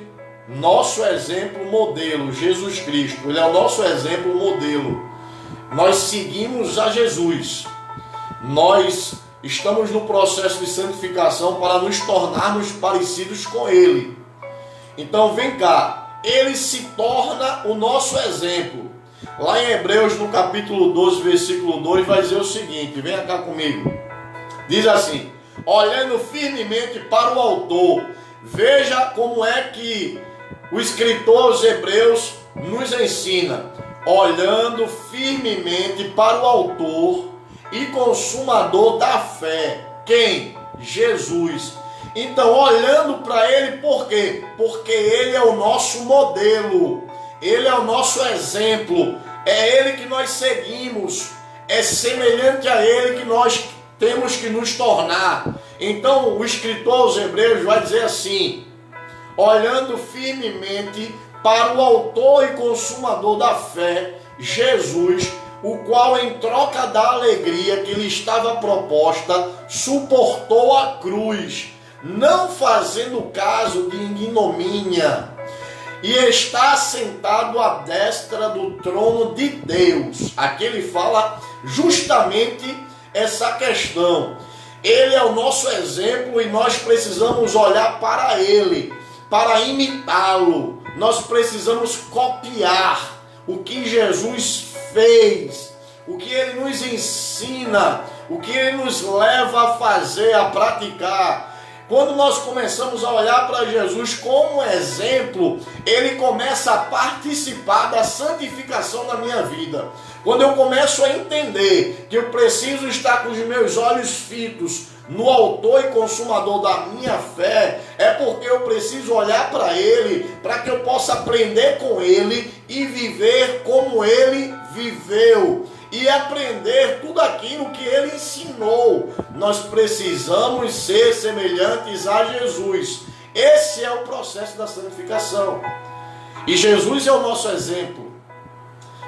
nosso exemplo modelo, Jesus Cristo, ele é o nosso exemplo modelo, nós seguimos a Jesus, nós estamos no processo de santificação para nos tornarmos parecidos com ele. Então vem cá, ele se torna o nosso exemplo. Lá em Hebreus, no capítulo 12, versículo 2, vai dizer o seguinte, venha cá comigo. Diz assim, olhando firmemente para o autor, veja como é que o escritor aos Hebreus nos ensina. Olhando firmemente para o autor e consumador da fé. Quem? Jesus. Então, olhando para ele, por quê? Porque ele é o nosso modelo, ele é o nosso exemplo, é ele que nós seguimos, é semelhante a ele que nós temos que nos tornar. Então, o escritor aos Hebreus vai dizer assim, olhando firmemente para o autor e consumador da fé, Jesus, o qual em troca da alegria que lhe estava proposta, suportou a cruz, não fazendo caso de ignomínia, e está sentado à destra do trono de Deus. Aqui ele fala justamente essa questão. Ele é o nosso exemplo e nós precisamos olhar para ele, para imitá-lo. Nós precisamos copiar o que Jesus fez, o que ele nos ensina, o que ele nos leva a fazer, a praticar. Quando nós começamos a olhar para Jesus como exemplo, ele começa a participar da santificação na minha vida. Quando eu começo a entender que eu preciso estar com os meus olhos fitos no autor e consumador da minha fé, é porque eu preciso olhar para ele, para que eu possa aprender com ele e viver como ele viveu. E aprender tudo aquilo que ele ensinou. Nós precisamos ser semelhantes a Jesus. Esse é o processo da santificação. E Jesus é o nosso exemplo.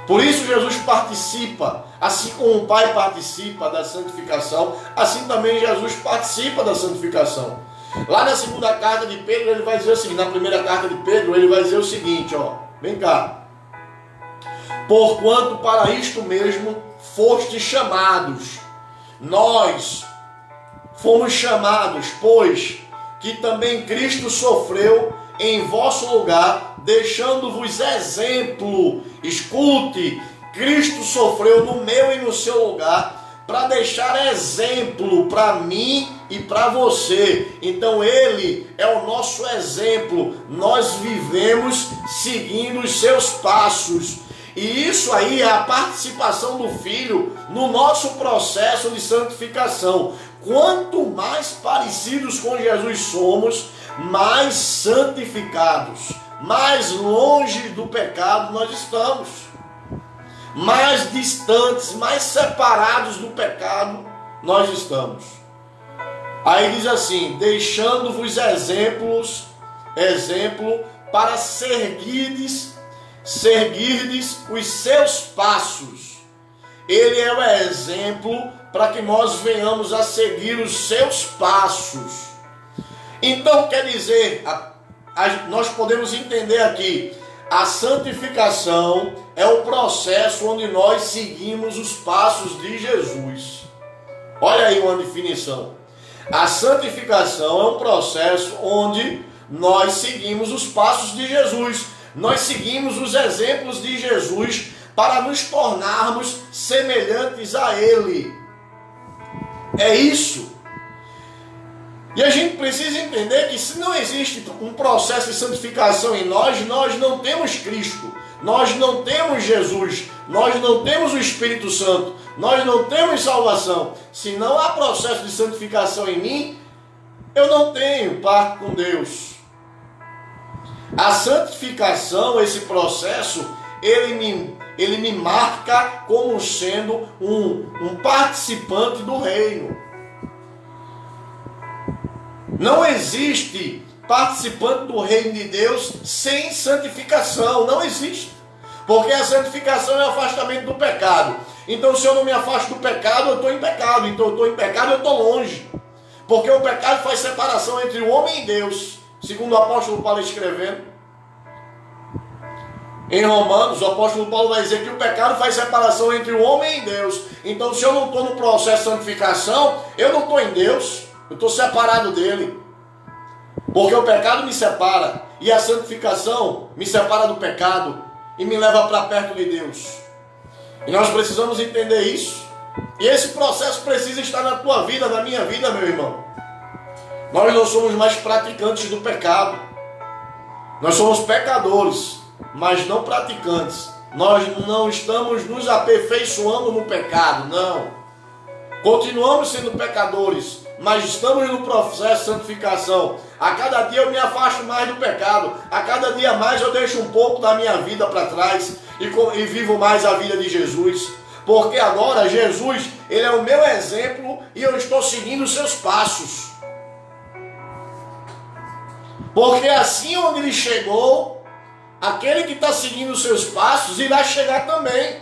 Por isso Jesus participa. Assim como o Pai participa da santificação, assim também Jesus participa da santificação. Lá na segunda carta de Pedro, ele vai dizer o seguinte, na primeira carta de Pedro, ele vai dizer o seguinte, ó, vem cá. Porquanto para isto mesmo fostes chamados. Nós fomos chamados, pois que também Cristo sofreu em vosso lugar, deixando-vos exemplo. Escute, Cristo sofreu no meu e no seu lugar, para deixar exemplo para mim e para você. Então ele é o nosso exemplo. Nós vivemos seguindo os seus passos. E isso aí é a participação do Filho no nosso processo de santificação. Quanto mais parecidos com Jesus somos, mais santificados, mais longe do pecado nós estamos. Mais distantes, mais separados do pecado nós estamos. Aí diz assim, deixando-vos exemplo para seguirdes os seus passos. Ele é o exemplo para que nós venhamos a seguir os seus passos. Então quer dizer, nós podemos entender aqui, a santificação é o processo onde nós seguimos os passos de Jesus. Olha aí uma definição. A santificação é um processo onde nós seguimos os passos de Jesus. Nós seguimos os exemplos de Jesus para nos tornarmos semelhantes a Ele. É isso. E a gente precisa entender que se não existe um processo de santificação em nós, nós não temos Cristo, nós não temos Jesus, nós não temos o Espírito Santo, nós não temos salvação. Se não há processo de santificação em mim, eu não tenho parte com Deus. A santificação, esse processo, ele me marca como sendo um participante do reino. Não existe participante do reino de Deus sem santificação, não existe. Porque a santificação é o afastamento do pecado. Então, se eu não me afasto do pecado, eu estou em pecado. Então, eu estou em pecado, eu estou longe. Porque o pecado faz separação entre o homem e Deus. Segundo o apóstolo Paulo escrevendo em Romanos, o apóstolo Paulo vai dizer que o pecado faz separação entre o homem e Deus. Então, se eu não estou no processo de santificação, eu não estou em Deus. Eu estou separado dele. Porque o pecado me separa. E a santificação me separa do pecado e me leva para perto de Deus. E nós precisamos entender isso. E esse processo precisa estar na tua vida, na minha vida, meu irmão. Nós não somos mais praticantes do pecado. Nós somos pecadores, mas não praticantes. Nós não estamos nos aperfeiçoando no pecado, não. Continuamos sendo pecadores, mas estamos no processo de santificação. A cada dia eu me afasto mais do pecado. A cada dia mais eu deixo um pouco da minha vida para trás e vivo mais a vida de Jesus. Porque agora Jesus, ele é o meu exemplo e eu estou seguindo os seus passos. Porque assim onde ele chegou, aquele que está seguindo os seus passos irá chegar também.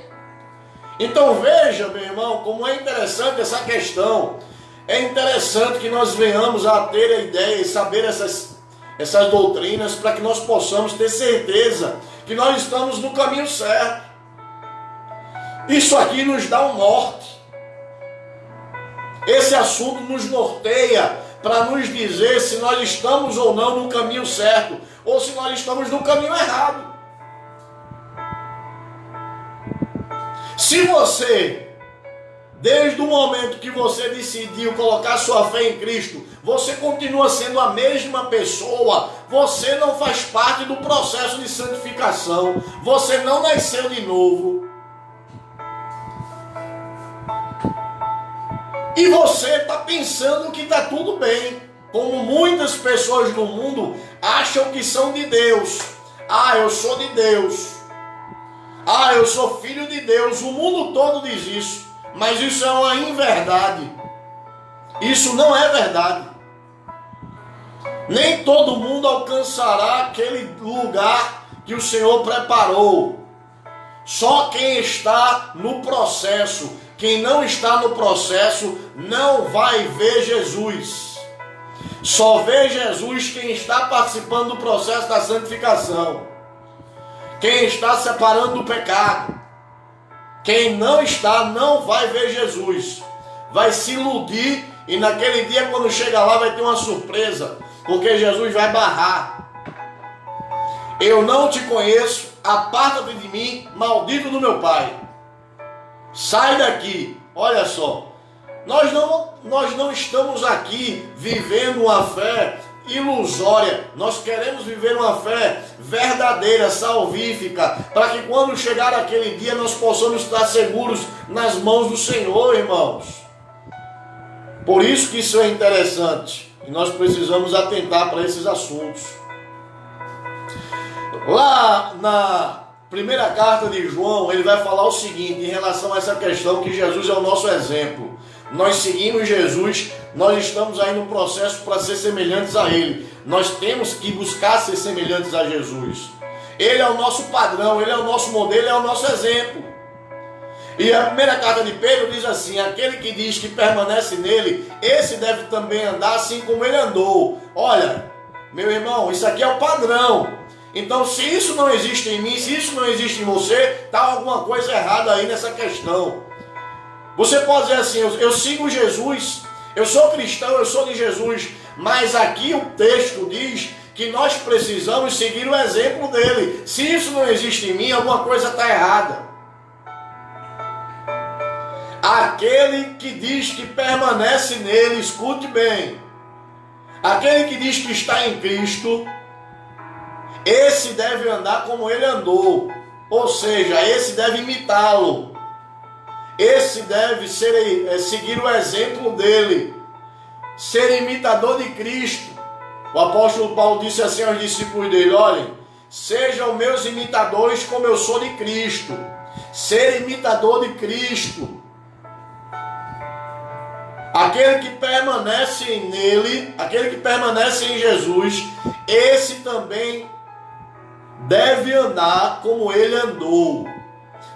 Então veja, meu irmão, como é interessante essa questão. É interessante que nós venhamos a ter a ideia e saber essas doutrinas para que nós possamos ter certeza que nós estamos no caminho certo. Isso aqui nos dá um norte. Esse assunto nos norteia para nos dizer se nós estamos ou não no caminho certo ou se nós estamos no caminho errado. Se você, desde o momento que você decidiu colocar sua fé em Cristo, você continua sendo a mesma pessoa, você não faz parte do processo de santificação, você não nasceu de novo. E você está pensando que está tudo bem, como muitas pessoas no mundo acham que são de Deus. Ah, eu sou de Deus. Ah, eu sou filho de Deus. O mundo todo diz isso. Mas isso é uma inverdade. Isso não é verdade. Nem todo mundo alcançará aquele lugar que o Senhor preparou. Só quem está no processo. Quem não está no processo não vai ver Jesus. Só vê Jesus quem está participando do processo da santificação. Quem está separando do pecado. Quem não está, não vai ver Jesus. Vai se iludir e naquele dia, quando chega lá, vai ter uma surpresa. Porque Jesus vai barrar. Eu não te conheço, aparta-te de mim, maldito do meu Pai. Sai daqui. Olha só. Nós não estamos aqui vivendo uma fé ilusória. Nós queremos viver uma fé verdadeira, salvífica, para que quando chegar aquele dia nós possamos estar seguros nas mãos do Senhor, irmãos. Por isso que isso é interessante e nós precisamos atentar para esses assuntos. Lá na primeira carta de João, ele vai falar o seguinte em relação a essa questão que Jesus é o nosso exemplo. Nós seguimos Jesus, nós estamos aí no processo para ser semelhantes a Ele. Nós temos que buscar ser semelhantes a Jesus. Ele é o nosso padrão, Ele é o nosso modelo, Ele é o nosso exemplo. E a primeira carta de Pedro diz assim: aquele que diz que permanece nele, esse deve também andar assim como ele andou. Olha, meu irmão, isso aqui é o padrão. Então, se isso não existe em mim, se isso não existe em você, está alguma coisa errada aí nessa questão. Você pode dizer assim: eu sigo Jesus, eu sou cristão, eu sou de Jesus, mas aqui o texto diz que nós precisamos seguir o exemplo dele. Se isso não existe em mim, alguma coisa está errada. Aquele que diz que permanece nele, escute bem, Aquele que diz que está em Cristo, esse deve andar como ele andou. Ou seja, esse deve imitá-lo. Esse deve seguir o exemplo dele. Ser imitador de Cristo. O apóstolo Paulo disse assim aos discípulos dele: olhem, sejam meus imitadores como eu sou de Cristo. Ser imitador de Cristo. Aquele que permanece nele, aquele que permanece em Jesus, esse também deve andar como ele andou.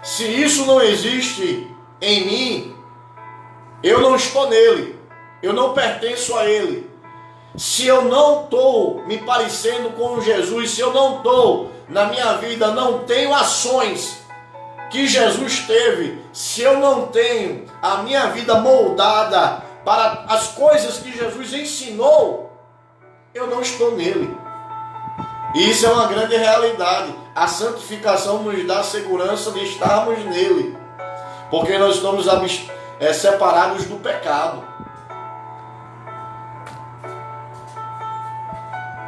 Se isso não existe em mim, eu não estou nele, eu não pertenço a ele. Se eu não estou me parecendo com Jesus, se eu não estou na minha vida, não tenho ações que Jesus teve, se eu não tenho a minha vida moldada para as coisas que Jesus ensinou, eu não estou nele. E isso é uma grande realidade. A santificação nos dá a segurança de estarmos nele, porque nós estamos separados do pecado.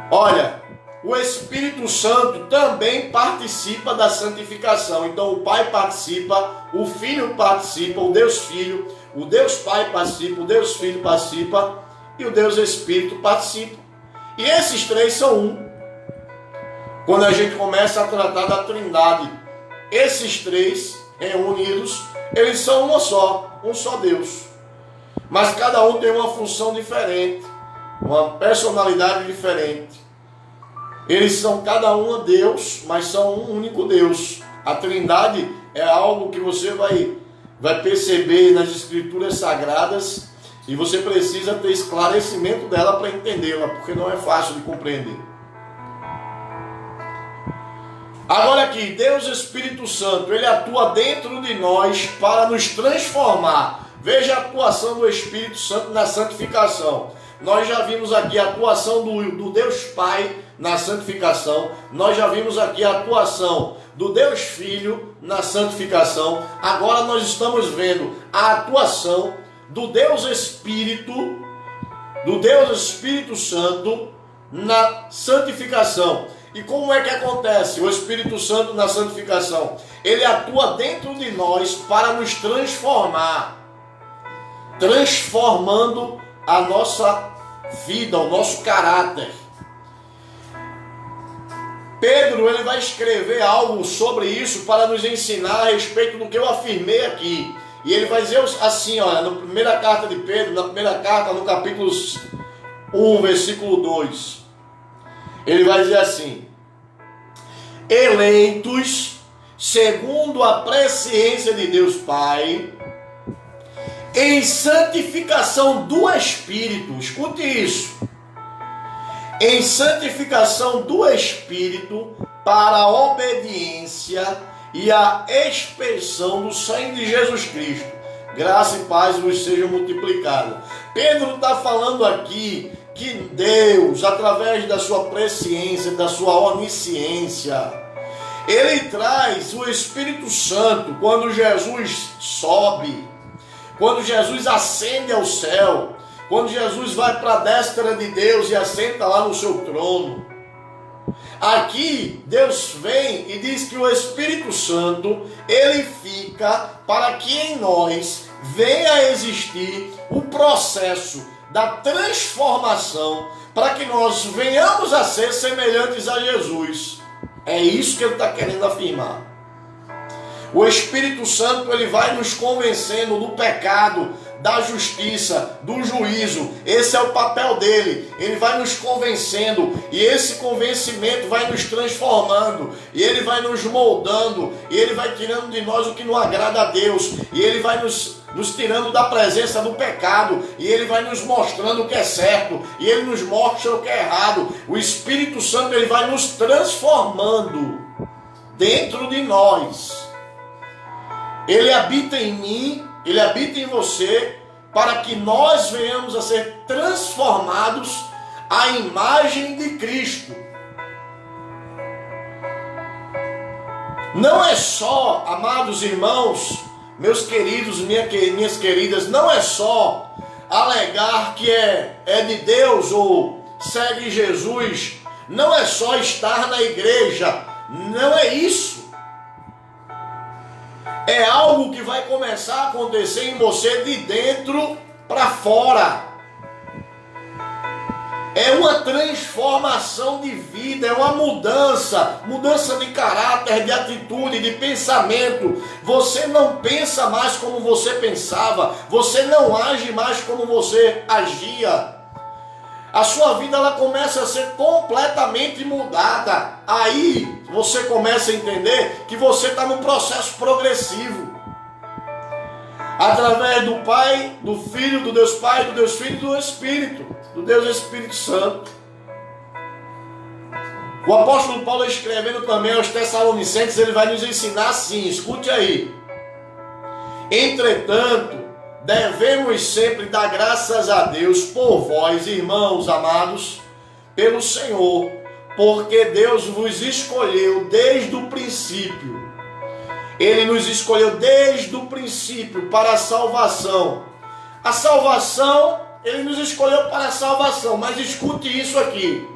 Olha, o Espírito Santo também participa da santificação. Então o Pai participa, o Filho participa, o Deus Filho, o Deus Pai participa, o Deus Filho participa e o Deus Espírito participa. E esses três são um. Quando a gente começa a tratar da Trindade, esses três reunidos, eles são um só Deus. Mas cada um tem uma função diferente, uma personalidade diferente. Eles são cada um Deus, mas são um único Deus. A Trindade é algo que você vai perceber nas Escrituras Sagradas e você precisa ter esclarecimento dela para entendê-la, porque não é fácil de compreender. Agora aqui, Deus Espírito Santo, ele atua dentro de nós para nos transformar. Veja a atuação do Espírito Santo na santificação. Nós já vimos aqui a atuação do Deus Pai na santificação. Nós já vimos aqui a atuação do Deus Filho na santificação. Agora nós estamos vendo a atuação do Deus Espírito Santo na santificação. E como é que acontece o Espírito Santo na santificação? Ele atua dentro de nós para nos transformar, transformando a nossa vida, o nosso caráter. Pedro, ele vai escrever algo sobre isso para nos ensinar a respeito do que eu afirmei aqui. E ele vai dizer assim, olha, na primeira carta de Pedro, no capítulo 1, versículo 2. Ele vai dizer assim: eleitos segundo a presciência de Deus Pai, em santificação do Espírito. Escute isso. Em santificação do Espírito para a obediência e a expiação do sangue de Jesus Cristo. Graça e paz vos sejam multiplicadas. Pedro está falando aqui que Deus, através da sua presciência, da sua onisciência, ele traz o Espírito Santo quando Jesus sobe, quando Jesus ascende ao céu, quando Jesus vai para a destra de Deus e assenta lá no seu trono. Aqui Deus vem e diz que o Espírito Santo, ele fica para que em nós venha a existir o processo da transformação, para que nós venhamos a ser semelhantes a Jesus. É isso que ele está querendo afirmar. O Espírito Santo, ele vai nos convencendo do pecado, da justiça, do juízo. Esse é o papel dele. Ele vai nos convencendo e esse convencimento vai nos transformando e ele vai nos moldando e ele vai tirando de nós o que não agrada a Deus e ele vai nos tirando da presença do pecado e ele vai nos mostrando o que é certo e ele nos mostra o que é errado. O Espírito Santo, ele vai nos transformando dentro de nós. Ele habita em mim, ele habita em você, para que nós venhamos a ser transformados à imagem de Cristo. Não é só, amados irmãos, meus queridos, minhas queridas, não é só alegar que é de Deus ou segue Jesus não é só estar na igreja, não é isso. É algo que vai começar a acontecer em você de dentro para fora. É uma transformação de vida, é uma mudança de caráter, de atitude, de pensamento. Você não pensa mais como você pensava, você não age mais como você agia. A sua vida ela começa a ser completamente mudada. Aí você começa a entender que você está num processo progressivo. Através do Pai, do Filho, do Deus Pai, do Deus Filho e do Espírito, do Deus Espírito Santo. O apóstolo Paulo, escrevendo também aos Tessalonicenses, ele vai nos ensinar assim, escute aí. Entretanto, devemos sempre dar graças a Deus por vós, irmãos amados, pelo Senhor, porque Deus vos escolheu desde o princípio. Ele nos escolheu desde o princípio para a salvação. A salvação, Ele nos escolheu para a salvação, mas escute isso aqui.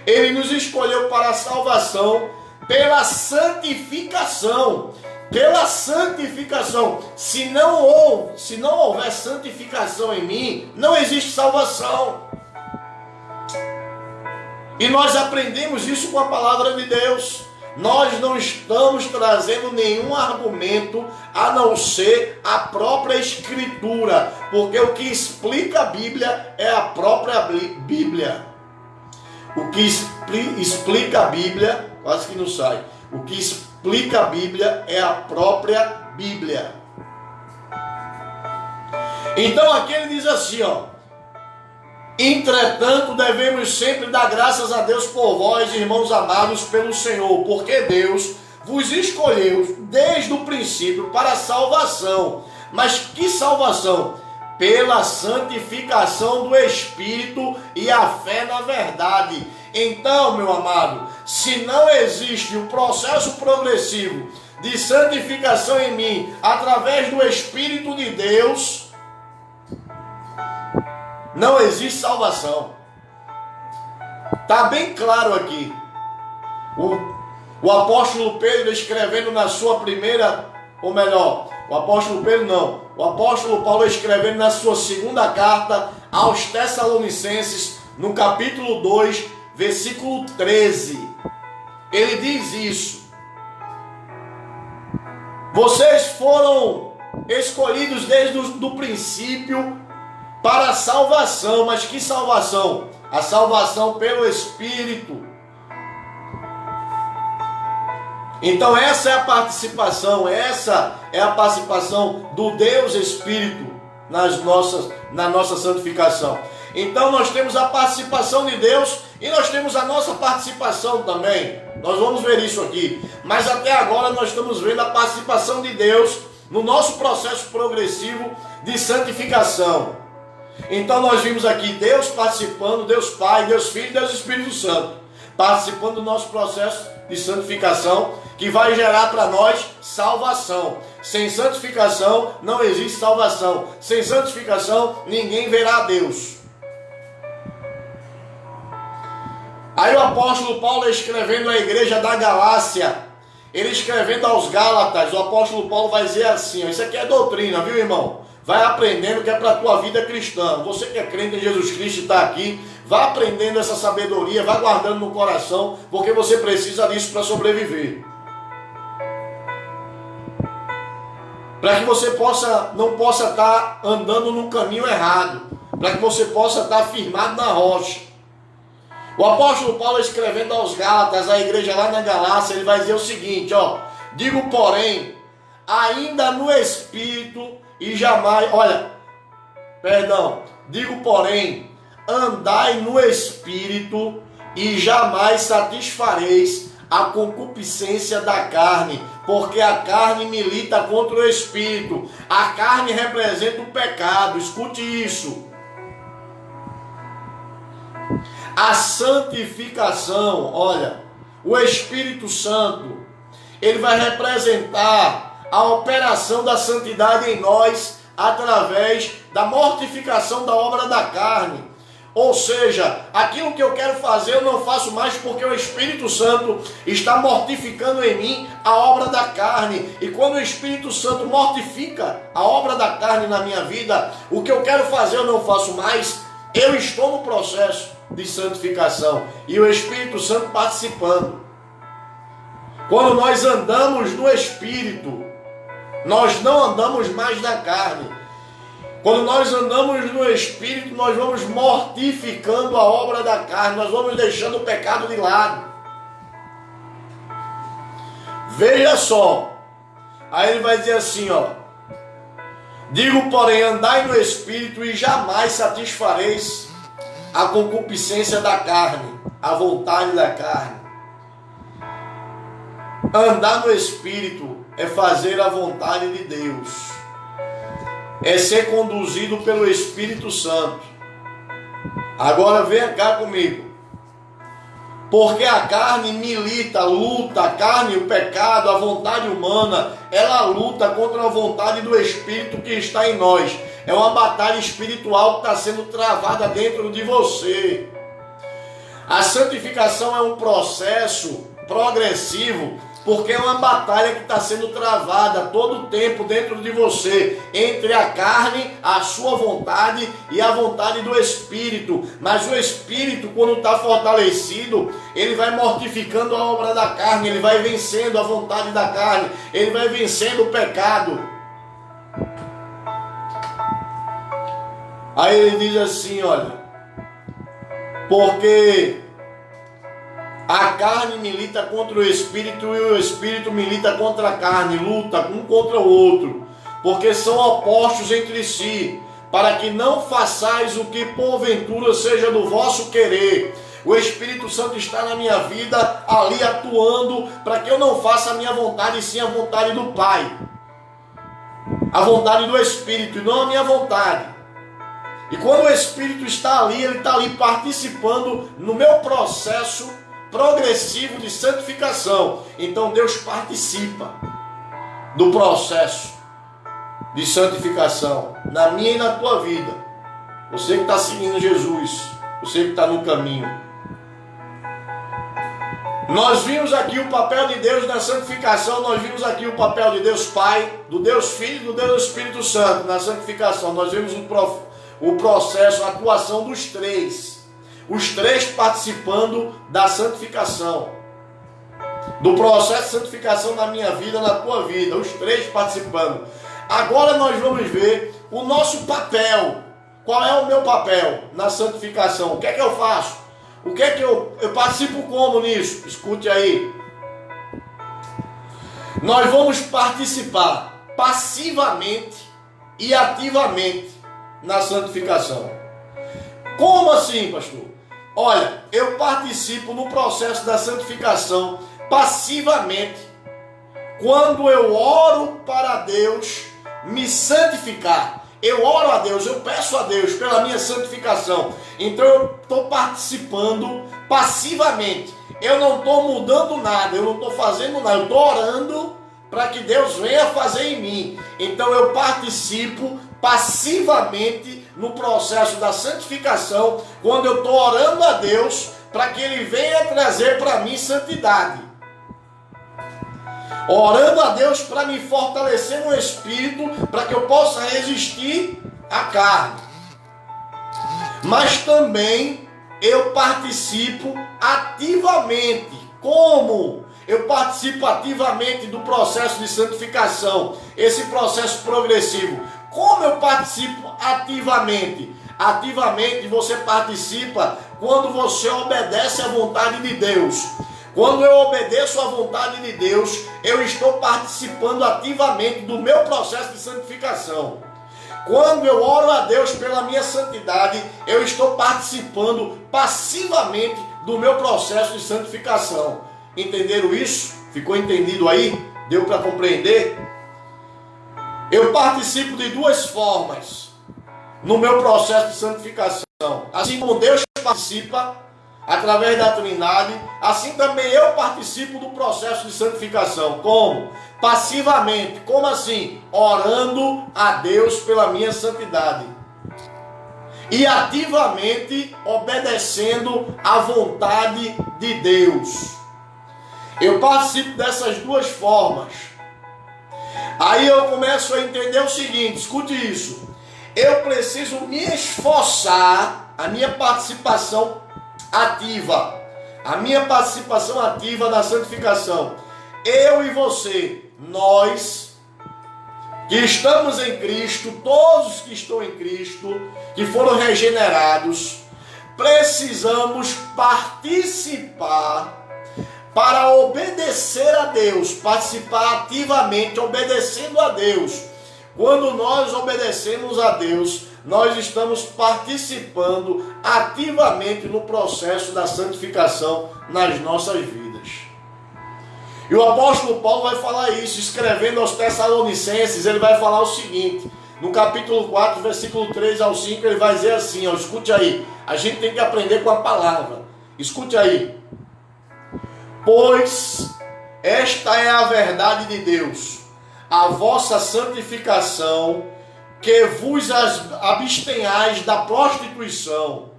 Ele nos escolheu para a salvação pela santificação. Pela santificação. Se não houver santificação em mim, não existe salvação. E nós aprendemos isso com a palavra de Deus. Nós não estamos trazendo nenhum argumento a não ser a própria Escritura, porque o que explica a Bíblia é a própria Bíblia. O que explica a Bíblia, quase que não sai, o que explica a Bíblia é a própria Bíblia. Então aqui ele diz assim, ó. Entretanto, devemos sempre dar graças a Deus por vós, irmãos amados, pelo Senhor, porque Deus vos escolheu desde o princípio para a salvação. Mas que salvação? Pela santificação do Espírito e a fé na verdade. Então, meu amado, se não existe um processo progressivo de santificação em mim, através do Espírito de Deus, não existe salvação. Está bem claro aqui. O apóstolo Pedro, escrevendo na sua primeira, ou melhor, o apóstolo Pedro não, o apóstolo Paulo, escrevendo na sua segunda carta aos Tessalonicenses, no capítulo 2, versículo 13, ele diz isso. Vocês foram escolhidos desde o princípio para a salvação. Mas que salvação? A salvação pelo Espírito. Então essa é a participação do Deus Espírito na nossa santificação. Então nós temos a participação de Deus e nós temos a nossa participação também. Nós vamos ver isso aqui. Mas até agora nós estamos vendo a participação de Deus no nosso processo progressivo de santificação. Então nós vimos aqui Deus participando, Deus Pai, Deus Filho e Deus Espírito Santo, participando do nosso processo de santificação, que vai gerar para nós salvação. Sem santificação não existe salvação. Sem santificação ninguém verá a Deus. Aí o apóstolo Paulo, escrevendo à igreja da Galácia, ele escrevendo aos Gálatas, o apóstolo Paulo vai dizer assim, ó, isso aqui é doutrina, viu, irmão? Vai aprendendo que é para a tua vida cristã. Você que é crente em Jesus Cristo e está aqui, vai aprendendo essa sabedoria, vai guardando no coração, porque você precisa disso para sobreviver. Para que você não possa estar andando no caminho errado, para que você possa estar firmado na rocha. O apóstolo Paulo, escrevendo aos Gálatas, a igreja lá na Galácia, ele vai dizer o seguinte, ó: digo, porém, ainda no Espírito e jamais, digo, porém, andai no Espírito e jamais satisfareis a concupiscência da carne, porque a carne milita contra o Espírito. A carne representa o pecado, escute isso. A santificação, o Espírito Santo, ele vai representar a operação da santidade em nós através da mortificação da obra da carne. Ou seja, aquilo que eu quero fazer eu não faço mais porque o Espírito Santo está mortificando em mim a obra da carne. E quando o Espírito Santo mortifica a obra da carne na minha vida, o que eu quero fazer eu não faço mais. Eu estou no processo de santificação e o Espírito Santo participando. Quando nós andamos no Espírito, nós não andamos mais na carne. Quando nós andamos no Espírito, nós vamos mortificando a obra da carne, nós vamos deixando o pecado de lado. Veja só, aí ele vai dizer assim, ó: digo, porém, andai no Espírito e jamais satisfareis a concupiscência da carne, a vontade da carne. Andar no Espírito é fazer a vontade de Deus, é ser conduzido pelo Espírito Santo. Agora venha cá comigo. Porque a carne milita, luta, a carne, o pecado, a vontade humana, ela luta contra a vontade do Espírito que está em nós. É uma batalha espiritual que está sendo travada dentro de você. A santificação é um processo progressivo, porque é uma batalha que está sendo travada todo o tempo dentro de você, entre a carne, a sua vontade e a vontade do Espírito. Mas o Espírito, quando está fortalecido, ele vai mortificando a obra da carne, ele vai vencendo a vontade da carne, ele vai vencendo o pecado. Aí ele diz assim, olha, porque a carne milita contra o Espírito e o Espírito milita contra a carne, luta um contra o outro, porque são opostos entre si, para que não façais o que porventura seja do vosso querer. O Espírito Santo está na minha vida, ali atuando, para que eu não faça a minha vontade, e sim a vontade do Pai, a vontade do Espírito, e não a minha vontade. E quando o Espírito está ali, ele está ali participando no meu processo progressivo de santificação. Então Deus participa do processo de santificação na minha e na tua vida. Você que está seguindo Jesus, você que está no caminho. Nós vimos aqui o papel de Deus na santificação, nós vimos aqui o papel de Deus Pai, do Deus Filho e do Deus Espírito Santo na santificação. Nós vimos o processo, a atuação dos três. Os três participando da santificação, do processo de santificação na minha vida, na tua vida, os três participando. Agora nós vamos ver o nosso papel. Qual é o meu papel na santificação? O que é que eu faço? O que é que eu participo como nisso? Escute aí. Nós vamos participar passivamente e ativamente na santificação. Como assim, pastor? Olha, eu participo no processo da santificação passivamente quando eu oro para Deus me santificar. Eu oro a Deus, eu peço a Deus pela minha santificação. Então eu estou participando passivamente. Eu não estou mudando nada, eu não estou fazendo nada, eu estou orando para que Deus venha fazer em mim. Então eu participo passivamente no processo da santificação, quando eu estou orando a Deus para que Ele venha trazer para mim santidade. Orando a Deus para me fortalecer no Espírito, para que eu possa resistir à carne. Mas também eu participo ativamente. Como? Eu participo ativamente do processo de santificação, esse processo progressivo. Como eu participo ativamente? Ativamente você participa quando você obedece à vontade de Deus. Quando eu obedeço à vontade de Deus, eu estou participando ativamente do meu processo de santificação. Quando eu oro a Deus pela minha santidade, eu estou participando passivamente do meu processo de santificação. Entenderam isso? Ficou entendido aí? Deu para compreender? Eu participo de duas formas no meu processo de santificação. Assim como Deus participa através da Trindade, assim também eu participo do processo de santificação. Como? Passivamente. Como assim? Orando a Deus pela minha santidade. e ativamente obedecendo à vontade de Deus. Eu participo dessas duas formas. Aí eu começo a entender o seguinte, escute isso. Eu preciso me esforçar, a minha participação ativa na santificação. Eu e você, nós que estamos em Cristo, todos que estão em Cristo, que foram regenerados, precisamos participar para obedecer a Deus, participar ativamente, obedecendo a Deus. Quando nós obedecemos a Deus, nós estamos participando ativamente no processo da santificação nas nossas vidas. E o apóstolo Paulo vai falar isso, escrevendo aos Tessalonicenses, ele vai falar o seguinte, no capítulo 4, versículo 3 ao 5, ele vai dizer assim, ó, escute aí, a gente tem que aprender com a palavra, escute aí. Pois esta é a verdade de Deus, a vossa santificação, que vos abstenhais da prostituição,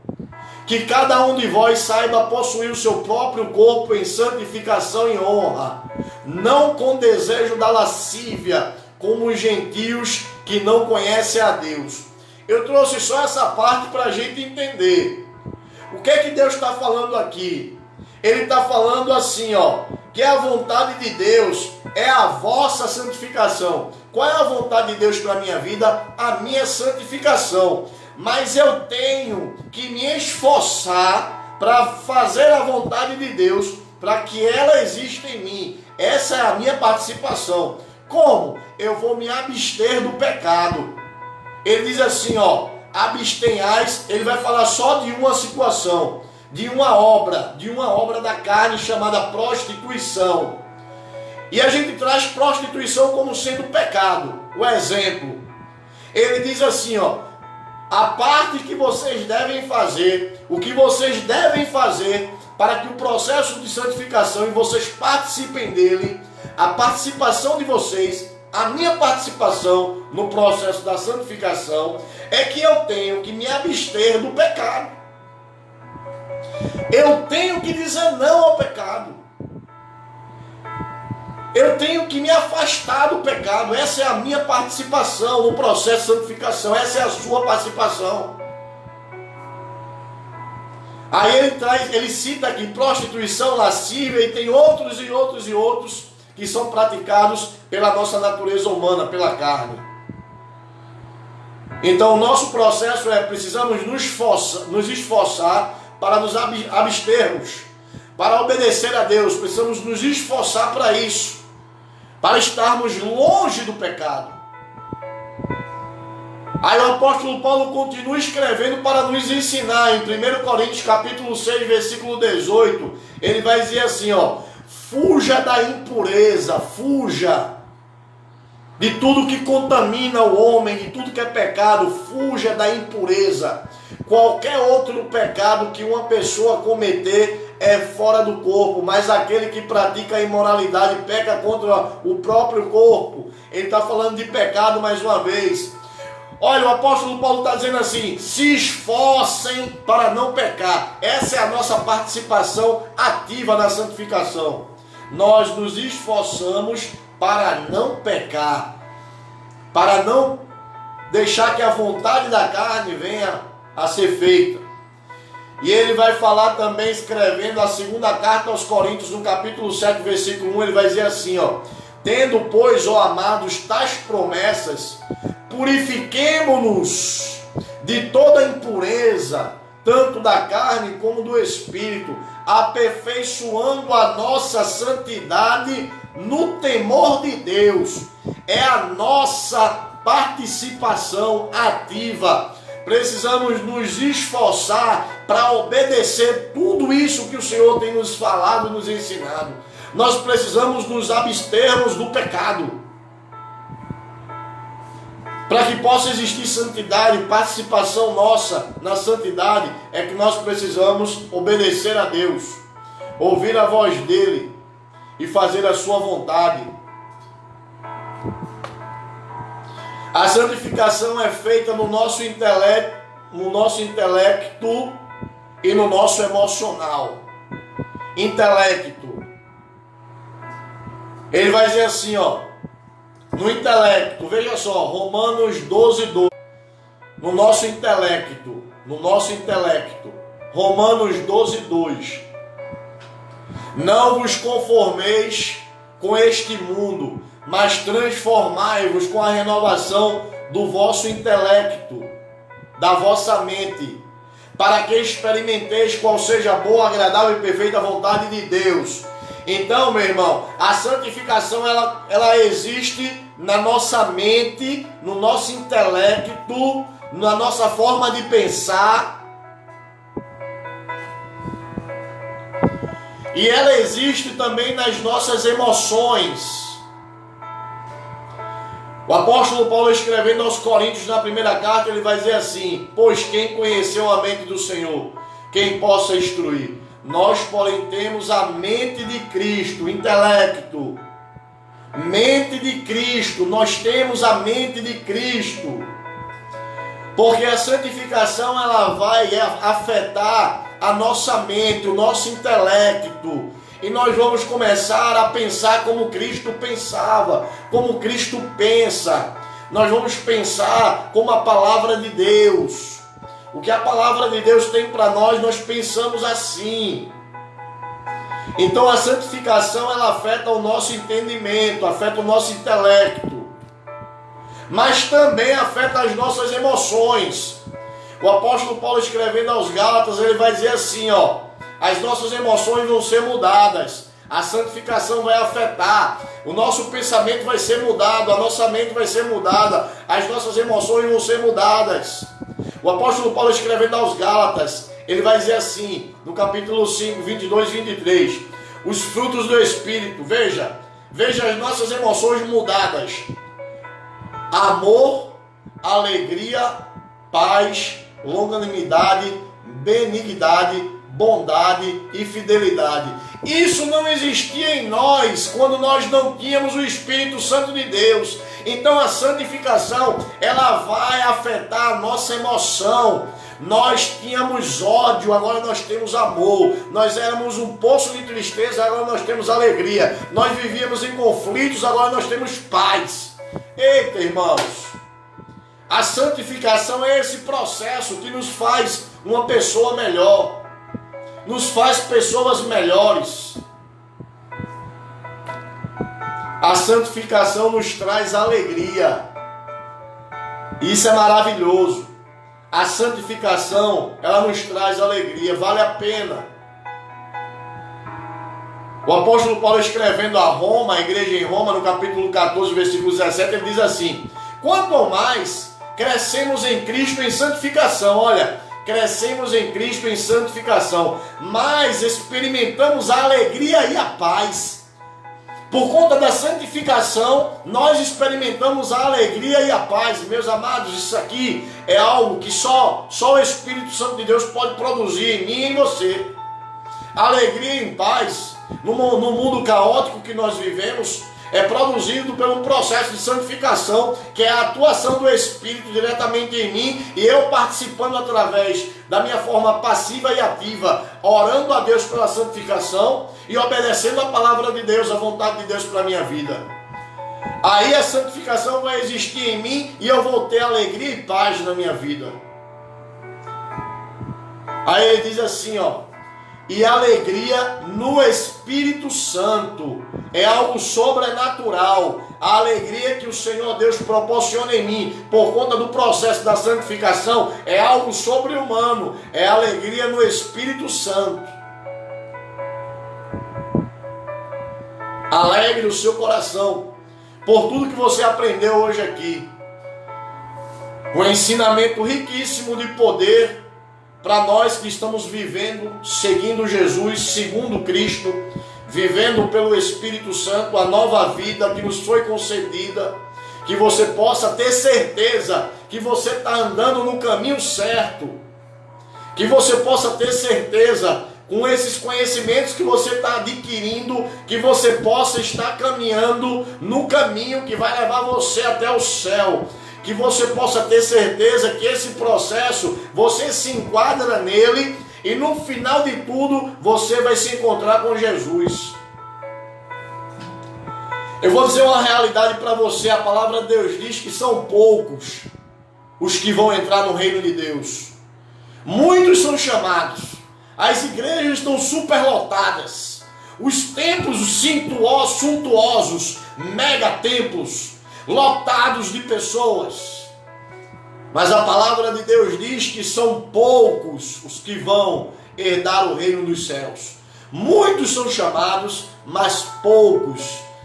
que cada um de vós saiba possuir o seu próprio corpo em santificação e honra, não com desejo da lascívia, como os gentios que não conhecem a Deus. Eu trouxe só essa parte para a gente entender. O que é que Deus está falando aqui? Ele está falando assim, ó, que a vontade de Deus é a vossa santificação. Qual é a vontade de Deus para a minha vida? A minha santificação. Mas eu tenho que me esforçar para fazer a vontade de Deus, para que ela exista em mim. Essa é a minha participação. Como? Eu vou me abster do pecado. Ele diz assim, ó, abstenhais, ele vai falar só de uma situação, de uma obra da carne chamada prostituição. E a gente traz prostituição como sendo pecado. O exemplo, ele diz assim, ó, a parte que vocês devem fazer, o que vocês devem fazer para que o processo de santificação e vocês participem dele, a participação de vocês, a minha participação no processo da santificação, é que eu tenho que me abster do pecado. Eu tenho que dizer não ao pecado. Eu tenho que me afastar do pecado. Essa é a minha participação no processo de santificação. Essa é a sua participação. Aí ele cita aqui prostituição, lascívia, e tem outros que são praticados pela nossa natureza humana, pela carne. Então o nosso processo é, precisamos nos esforçar para nos abstermos, para obedecer a Deus. Precisamos nos esforçar para isso, para estarmos longe do pecado. Aí o apóstolo Paulo continua escrevendo para nos ensinar em 1 Coríntios capítulo 6, versículo 18. Ele vai dizer assim, ó, fuja da impureza, fuja de tudo que contamina o homem, de tudo que é pecado, fuja da impureza. Qualquer outro pecado que uma pessoa cometer é fora do corpo, mas aquele que pratica a imoralidade peca contra o próprio corpo. Ele está falando de pecado mais uma vez. Olha, o apóstolo Paulo está dizendo assim, se esforcem para não pecar. Essa é a nossa participação ativa na santificação. Nós nos esforçamos para não pecar, para não deixar que a vontade da carne venha a ser feita. E ele vai falar também, escrevendo a segunda carta aos Coríntios, no capítulo 7, versículo 1, ele vai dizer assim, ó, tendo, pois, ó amados, tais promessas, purifiquemo-nos de toda impureza, tanto da carne como do espírito, aperfeiçoando a nossa santidade no temor de Deus. É a nossa participação ativa. Precisamos nos esforçar para obedecer tudo isso que o Senhor tem nos falado e nos ensinado. Nós precisamos nos abstermos do pecado. Para que possa existir santidade, participação nossa na santidade, é que nós precisamos obedecer a Deus, ouvir a voz dEle e fazer a sua vontade. A santificação é feita no nosso intelecto no nosso intelecto e no nosso emocional. Intelecto. Ele vai dizer assim, ó, no intelecto, veja só, Romanos 12:2. No nosso intelecto, Romanos 12:2. Não vos conformeis com este mundo, mas transformai-vos com a renovação do vosso intelecto, da vossa mente, para que experimenteis qual seja a boa, agradável e perfeita vontade de Deus. Então, meu irmão, a santificação ela existe na nossa mente, no nosso intelecto, na nossa forma de pensar. E ela existe também nas nossas emoções. O apóstolo Paulo, escrevendo aos Coríntios na primeira carta, ele vai dizer assim: pois quem conheceu a mente do Senhor, quem possa instruir? Nós, porém, temos a mente de Cristo, intelecto. Mente de Cristo, nós temos a mente de Cristo. Porque a santificação ela vai afetar a nossa mente, o nosso intelecto. E nós vamos começar a pensar como Cristo pensava, como Cristo pensa. Nós vamos pensar como a palavra de Deus. O que a palavra de Deus tem para nós, nós pensamos assim. Então a santificação ela afeta o nosso entendimento, afeta o nosso intelecto. Mas também afeta as nossas emoções. O apóstolo Paulo, escrevendo aos Gálatas, ele vai dizer assim, ó: as nossas emoções vão ser mudadas, a santificação vai afetar, o nosso pensamento vai ser mudado, a nossa mente vai ser mudada, as nossas emoções vão ser mudadas. O apóstolo Paulo, escrevendo aos Gálatas, ele vai dizer assim, no capítulo 5, 22 e 23, os frutos do Espírito, veja as nossas emoções mudadas: amor, alegria, paz, longanimidade, benignidade, bondade e fidelidade. Isso não existia em nós quando nós não tínhamos o Espírito Santo de Deus. Então a santificação ela vai afetar a nossa emoção. Nós tínhamos ódio, agora nós temos amor. Nós éramos um poço de tristeza, agora nós temos alegria. Nós vivíamos em conflitos, agora nós temos paz. Eita, irmãos, a santificação é esse processo que nos faz uma pessoa melhor, nos faz pessoas melhores. A santificação nos traz alegria. Isso é maravilhoso. A santificação, ela nos traz alegria, vale a pena. O apóstolo Paulo, escrevendo a Roma, a igreja em Roma, no capítulo 14, versículo 17, ele diz assim: quanto ao mais crescemos em Cristo em santificação. Olha, crescemos em Cristo em santificação, mas experimentamos a alegria e a paz. Por conta da santificação, nós experimentamos a alegria e a paz. Meus amados, isso aqui é algo que só o Espírito Santo de Deus pode produzir em mim e em você. Alegria e paz, no mundo caótico que nós vivemos, é produzido pelo processo de santificação, que é a atuação do Espírito diretamente em mim e eu participando através da minha forma passiva e ativa, orando a Deus pela santificação e obedecendo a palavra de Deus, a vontade de Deus para a minha vida. Aí a santificação vai existir em mim e eu vou ter alegria e paz na minha vida. Aí ele diz assim, ó: e alegria no Espírito Santo. É algo sobrenatural. A alegria que o Senhor Deus proporciona em mim por conta do processo da santificação é algo sobre-humano. É alegria no Espírito Santo. Alegre o seu coração por tudo que você aprendeu hoje aqui. Um ensinamento riquíssimo de poder para nós que estamos vivendo, seguindo Jesus, segundo Cristo, vivendo pelo Espírito Santo a nova vida que nos foi concedida, que você possa ter certeza que você está andando no caminho certo, que você possa ter certeza com esses conhecimentos que você está adquirindo, que você possa estar caminhando no caminho que vai levar você até o céu, que você possa ter certeza que esse processo, você se enquadra nele e no final de tudo, você vai se encontrar com Jesus. Eu vou dizer uma realidade para você, a palavra de Deus diz que são poucos os que vão entrar no reino de Deus. Muitos são chamados, as igrejas estão superlotadas, os templos suntuosos, megatemplos, lotados de pessoas. Mas a palavra de Deus diz que são poucos os que vão herdar o reino dos céus. Muitos são chamados, mas poucos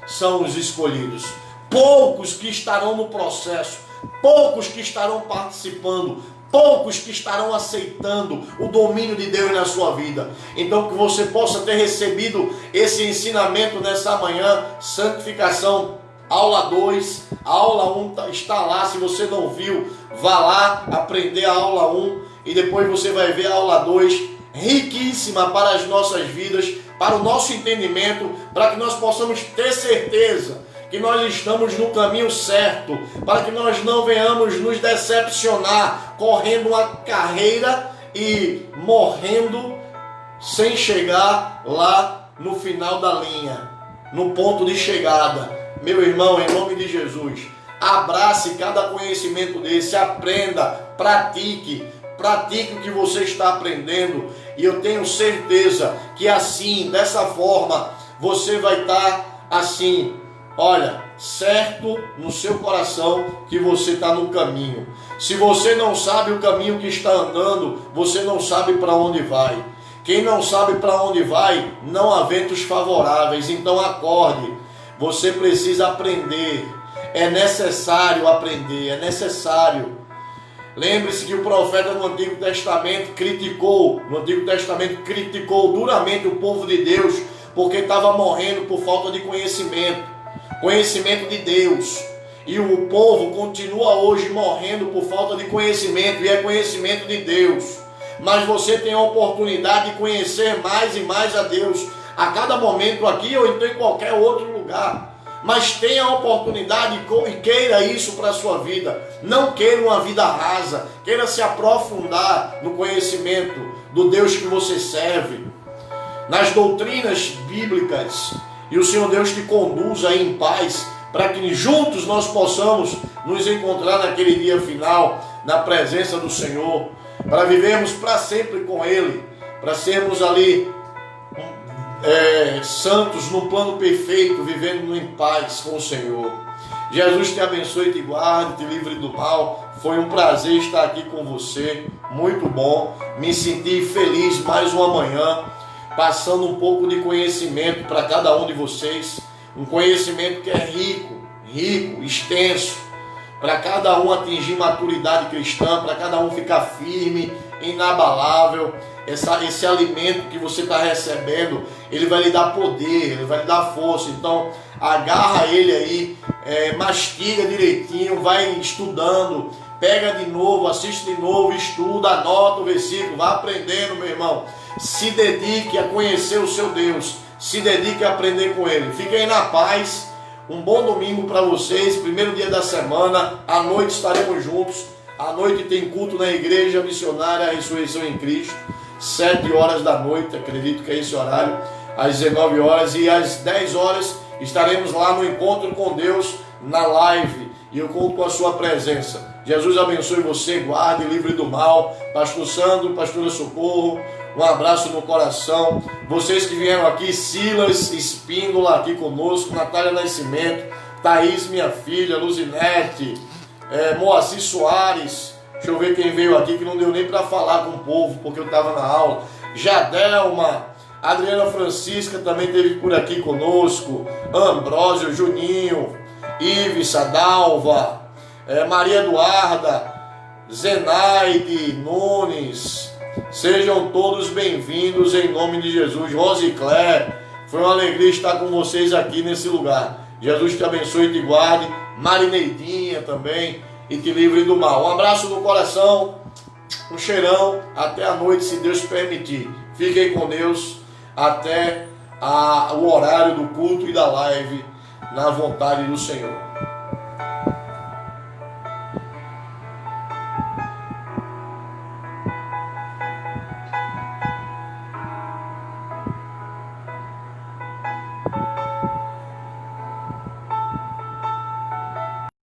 são os escolhidos. Poucos que estarão no processo, poucos que estarão participando, poucos que estarão aceitando o domínio de Deus na sua vida. Então que você possa ter recebido esse ensinamento nessa manhã, santificação, aula 2, a aula 1 está lá, se você não viu, vá lá aprender a aula 1 e depois você vai ver a aula 2, riquíssima para as nossas vidas, para o nosso entendimento, para que nós possamos ter certeza que nós estamos no caminho certo, para que nós não venhamos nos decepcionar, correndo uma carreira e morrendo sem chegar lá no final da linha, no ponto de chegada. Meu irmão, em nome de Jesus, abrace cada conhecimento desse, aprenda, pratique o que você está aprendendo, e eu tenho certeza que assim, dessa forma, você vai estar assim, olha, certo no seu coração que você está no caminho. Se você não sabe o caminho que está andando, você não sabe para onde vai. Quem não sabe para onde vai, não há ventos favoráveis. Então acorde, você precisa aprender. É necessário aprender, é necessário. Lembre-se que o profeta no Antigo Testamento criticou duramente o povo de Deus, porque estava morrendo por falta de conhecimento de Deus. E o povo continua hoje morrendo por falta de conhecimento, e é conhecimento de Deus. Mas você tem a oportunidade de conhecer mais e mais a Deus, a cada momento aqui ou então em qualquer outro lugar. Mas tenha a oportunidade e queira isso para a sua vida. Não queira uma vida rasa, queira se aprofundar no conhecimento do Deus que você serve, nas doutrinas bíblicas. E o Senhor Deus te conduza em paz, para que juntos nós possamos nos encontrar naquele dia final, na presença do Senhor, para vivermos para sempre com Ele, para sermos ali santos no plano perfeito, vivendo em paz com o Senhor. Jesus te abençoe, te guarde, te livre do mal. Foi um prazer estar aqui com você, muito bom, me senti feliz mais uma manhã, passando um pouco de conhecimento para cada um de vocês, um conhecimento que é rico, extenso, para cada um atingir maturidade cristã, para cada um ficar firme, inabalável. Esse alimento que você está recebendo, ele vai lhe dar poder, ele vai lhe dar força. Então agarra ele aí, mastiga direitinho, vai estudando, pega de novo, assiste de novo, estuda, anota o versículo, vai aprendendo, meu irmão. Se dedique a conhecer o seu Deus, se dedique a aprender com Ele. Fiquem na paz, um bom domingo para vocês, primeiro dia da semana, à noite estaremos juntos. À noite tem culto na Igreja Missionária Ressurreição em Cristo, 7 horas da noite, acredito que é esse horário, às 19 horas, e às 10 horas estaremos lá no Encontro com Deus, na live, e eu conto com a sua presença. Jesus abençoe você, guarde, livre do mal. Pastor Sandro, pastora Socorro, um abraço no coração. Vocês que vieram aqui, Silas Espíndola aqui conosco, Natália Nascimento, Thaís, minha filha, Luzinete, Moacir Soares, deixa eu ver quem veio aqui, que não deu nem para falar com o povo, porque eu estava na aula. Jadelma, Adriana Francisca também esteve por aqui conosco, Ambrósio, Juninho, Ives, Sadalva, Maria Eduarda, Zenaide Nunes, sejam todos bem-vindos em nome de Jesus. Rosiclé, foi uma alegria estar com vocês aqui nesse lugar. Jesus te abençoe e te guarde. Marineidinha também, e te livre do mal. Um abraço no coração, um cheirão, até a noite, se Deus permitir. Fiquem com Deus até o horário do culto e da live, na vontade do Senhor.